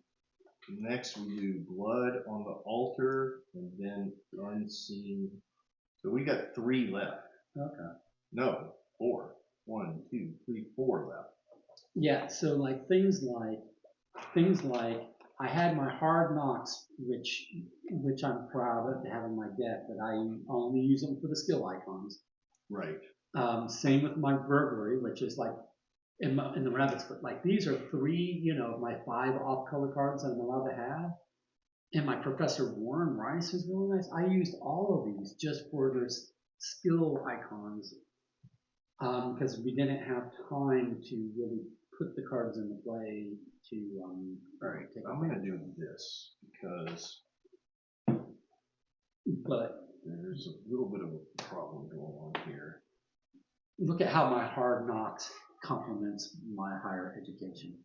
Next, we do blood on the altar, and then unseen. So we got 3 left. Okay. No, 4. 1, 2, 3, 4 left. Yeah. So like things like I had my hard knocks, which I'm proud of to have in my deck, but I only use them for the skill icons. Right. Same with my burglary, which is like in the rabbit's foot. Like these are 3, of my 5 off-color cards that I'm allowed to have. And my Professor Warren Rice is really nice. I used all of these just for their skill icons because we didn't have time to really put the cards into play to. All right, I'm going to do this because. But there's a little bit of a problem going on here. Look at how my hard knocks complements my higher education.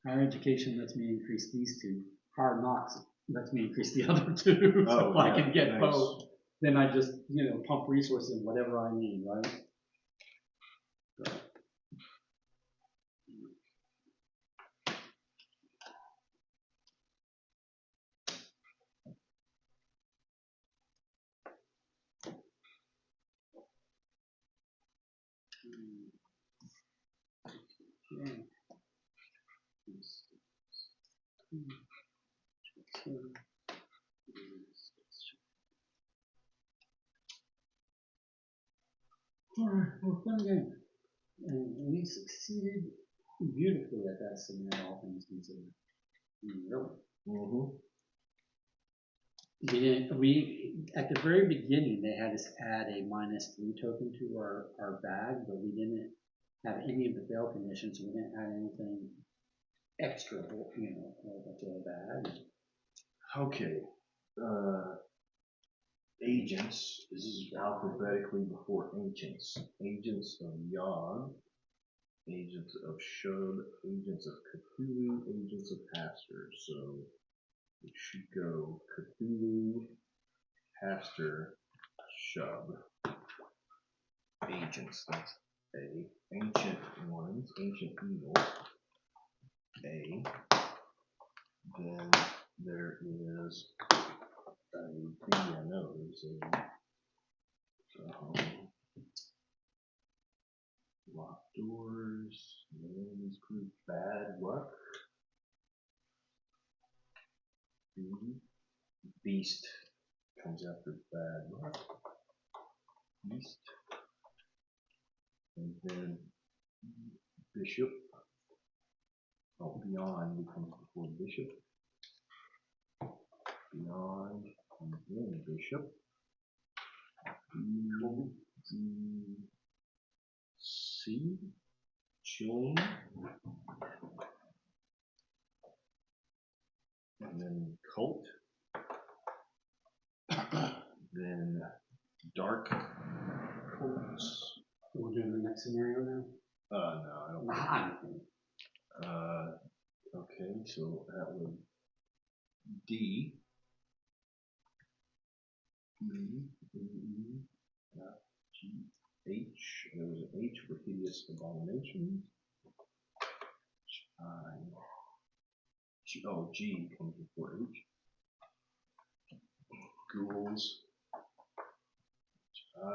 Higher education lets me increase these 2. Hard knocks lets me increase the other 2. So if I can get both, then I just, pump resources in whatever I need, right? So. Alright, well, fun game. And we succeeded beautifully at that scenario, all things considered. Really. We at the very beginning they had us add a -3 token to our bag, but we didn't have any of the fail conditions, so we didn't add anything extra, to the bag. Okay. Agents. This is alphabetically before ancients. Agents of Yod, agents of Shub, agents of Cthulhu, agents of Haster. So it should go Cthulhu, Haster, Shub. Agents. That's A. Ancient ones, ancient evils. A. Then there is a B. I know there's a locked doors. Names group bad luck. B. Beast comes after bad luck. Beast. And then bishop. Oh, beyond comes before bishop. Beyond and then bishop. B, C, chilling. And then cult. Then dark cults. We're doing the next scenario now? No, I don't. Okay, so that was D. E, G, H. There was an H for hideous abominations. G comes before H. Ghouls. I,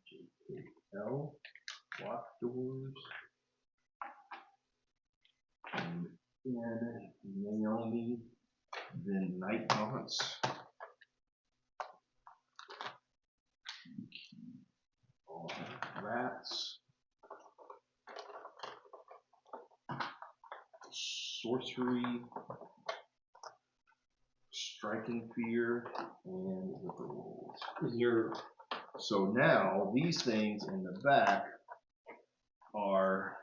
J, K, L. Locked doors. And then Naomi. Then night gaunts. Rats. Sorcery. Striking fear. And liquor rolls. So now these things in the back are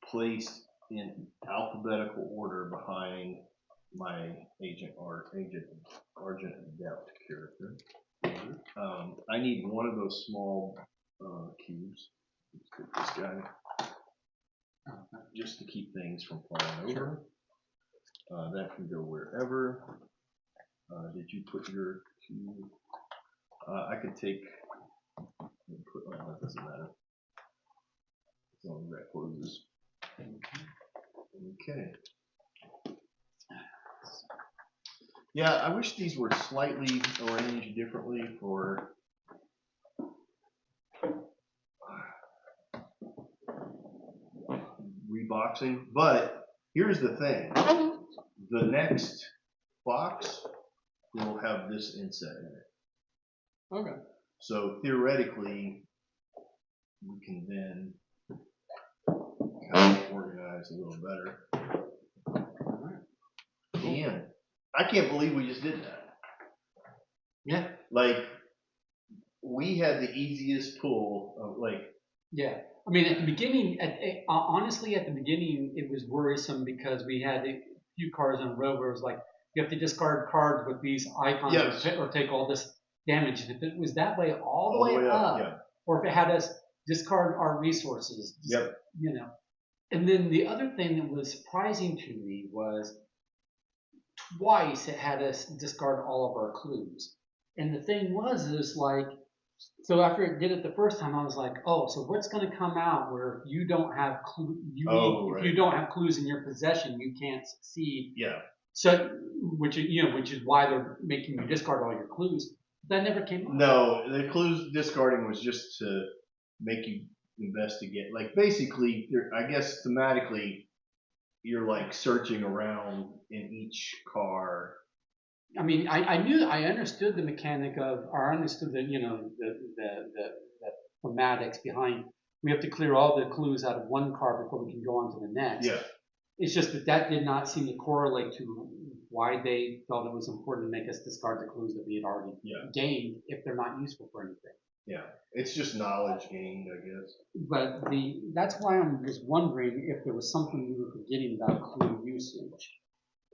placed in alphabetical order behind my Agent Argent Adept character. I need one of those small cubes. Let's take this guy. Just to keep things from falling over. That can go wherever. Did you put your cube? I could take and put, well, that doesn't matter. As long as that closes. Okay. Yeah, I wish these were slightly arranged differently for reboxing, but here's the thing. The next box will have this inset in it. Okay. So theoretically, we can then kind of organize a little better. All right. And I can't believe we just did that. Yeah. Like, we had the easiest pull of Yeah. I mean, at the beginning, honestly, at the beginning, it was worrisome because we had a few cards in a row where it was like, you have to discard cards with these icons, yes. or take all this damage. If it was that way all the way up, yeah. or if it had us discard our resources, Yep. And then the other thing that was surprising to me was twice it had us discard all of our clues. And the thing is like, so after it did it the first time, I was like, oh, so what's going to come out where you don't have if you don't have clues in your possession, you can't succeed. Yeah. So, which is why they're making you discard all your clues. That never came up. No, the clues discarding was just to make you investigate. Like, basically, I guess thematically, you're like searching around in each car. I mean, I understood the mechanic of, or I understood the thematics behind. We have to clear all the clues out of one car before we can go on to the next. Yeah. It's just that did not seem to correlate to why they felt it was important to make us discard the clues that we had already gained if they're not useful for anything. Yeah, it's just knowledge gained, I guess. But that's why I was wondering if there was something we were forgetting about clue usage.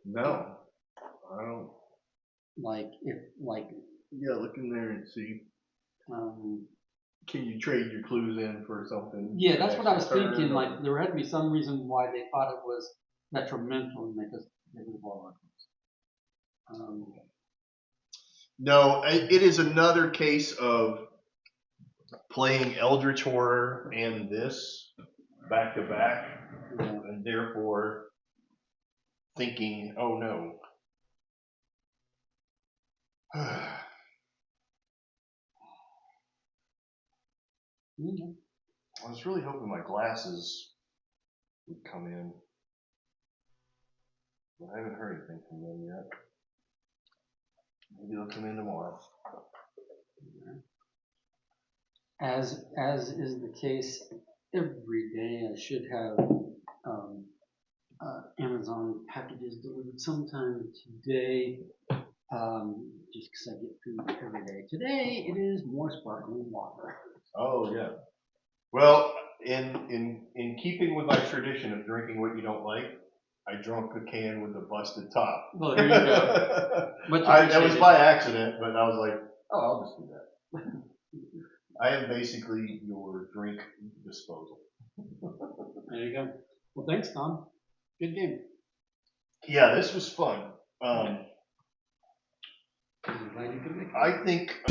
No, I don't. Yeah, look in there and see. Can you trade your clues in for something? Yeah, that's what I was thinking. Like, there had to be some reason why they thought it was detrimental to make us get rid of all our clues. No, it is another case of playing Eldritch Horror and this back to back, and therefore thinking, oh no. I was really hoping my glasses would come in, but I haven't heard anything from them yet. Maybe they'll come in tomorrow. As is the case every day, I should have Amazon packages delivered sometime today. Just because I get food every day. Today it is more sparkling water. Oh yeah. Well, in keeping with my tradition of drinking what you don't like, I drank a can with a busted top. Well, there you go. That was by accident, but I was like, oh, I'll just do that. I am basically your drink disposal. There you go. Well, thanks, Tom. Good game. Yeah, this was fun. I'm glad you could make it. I think.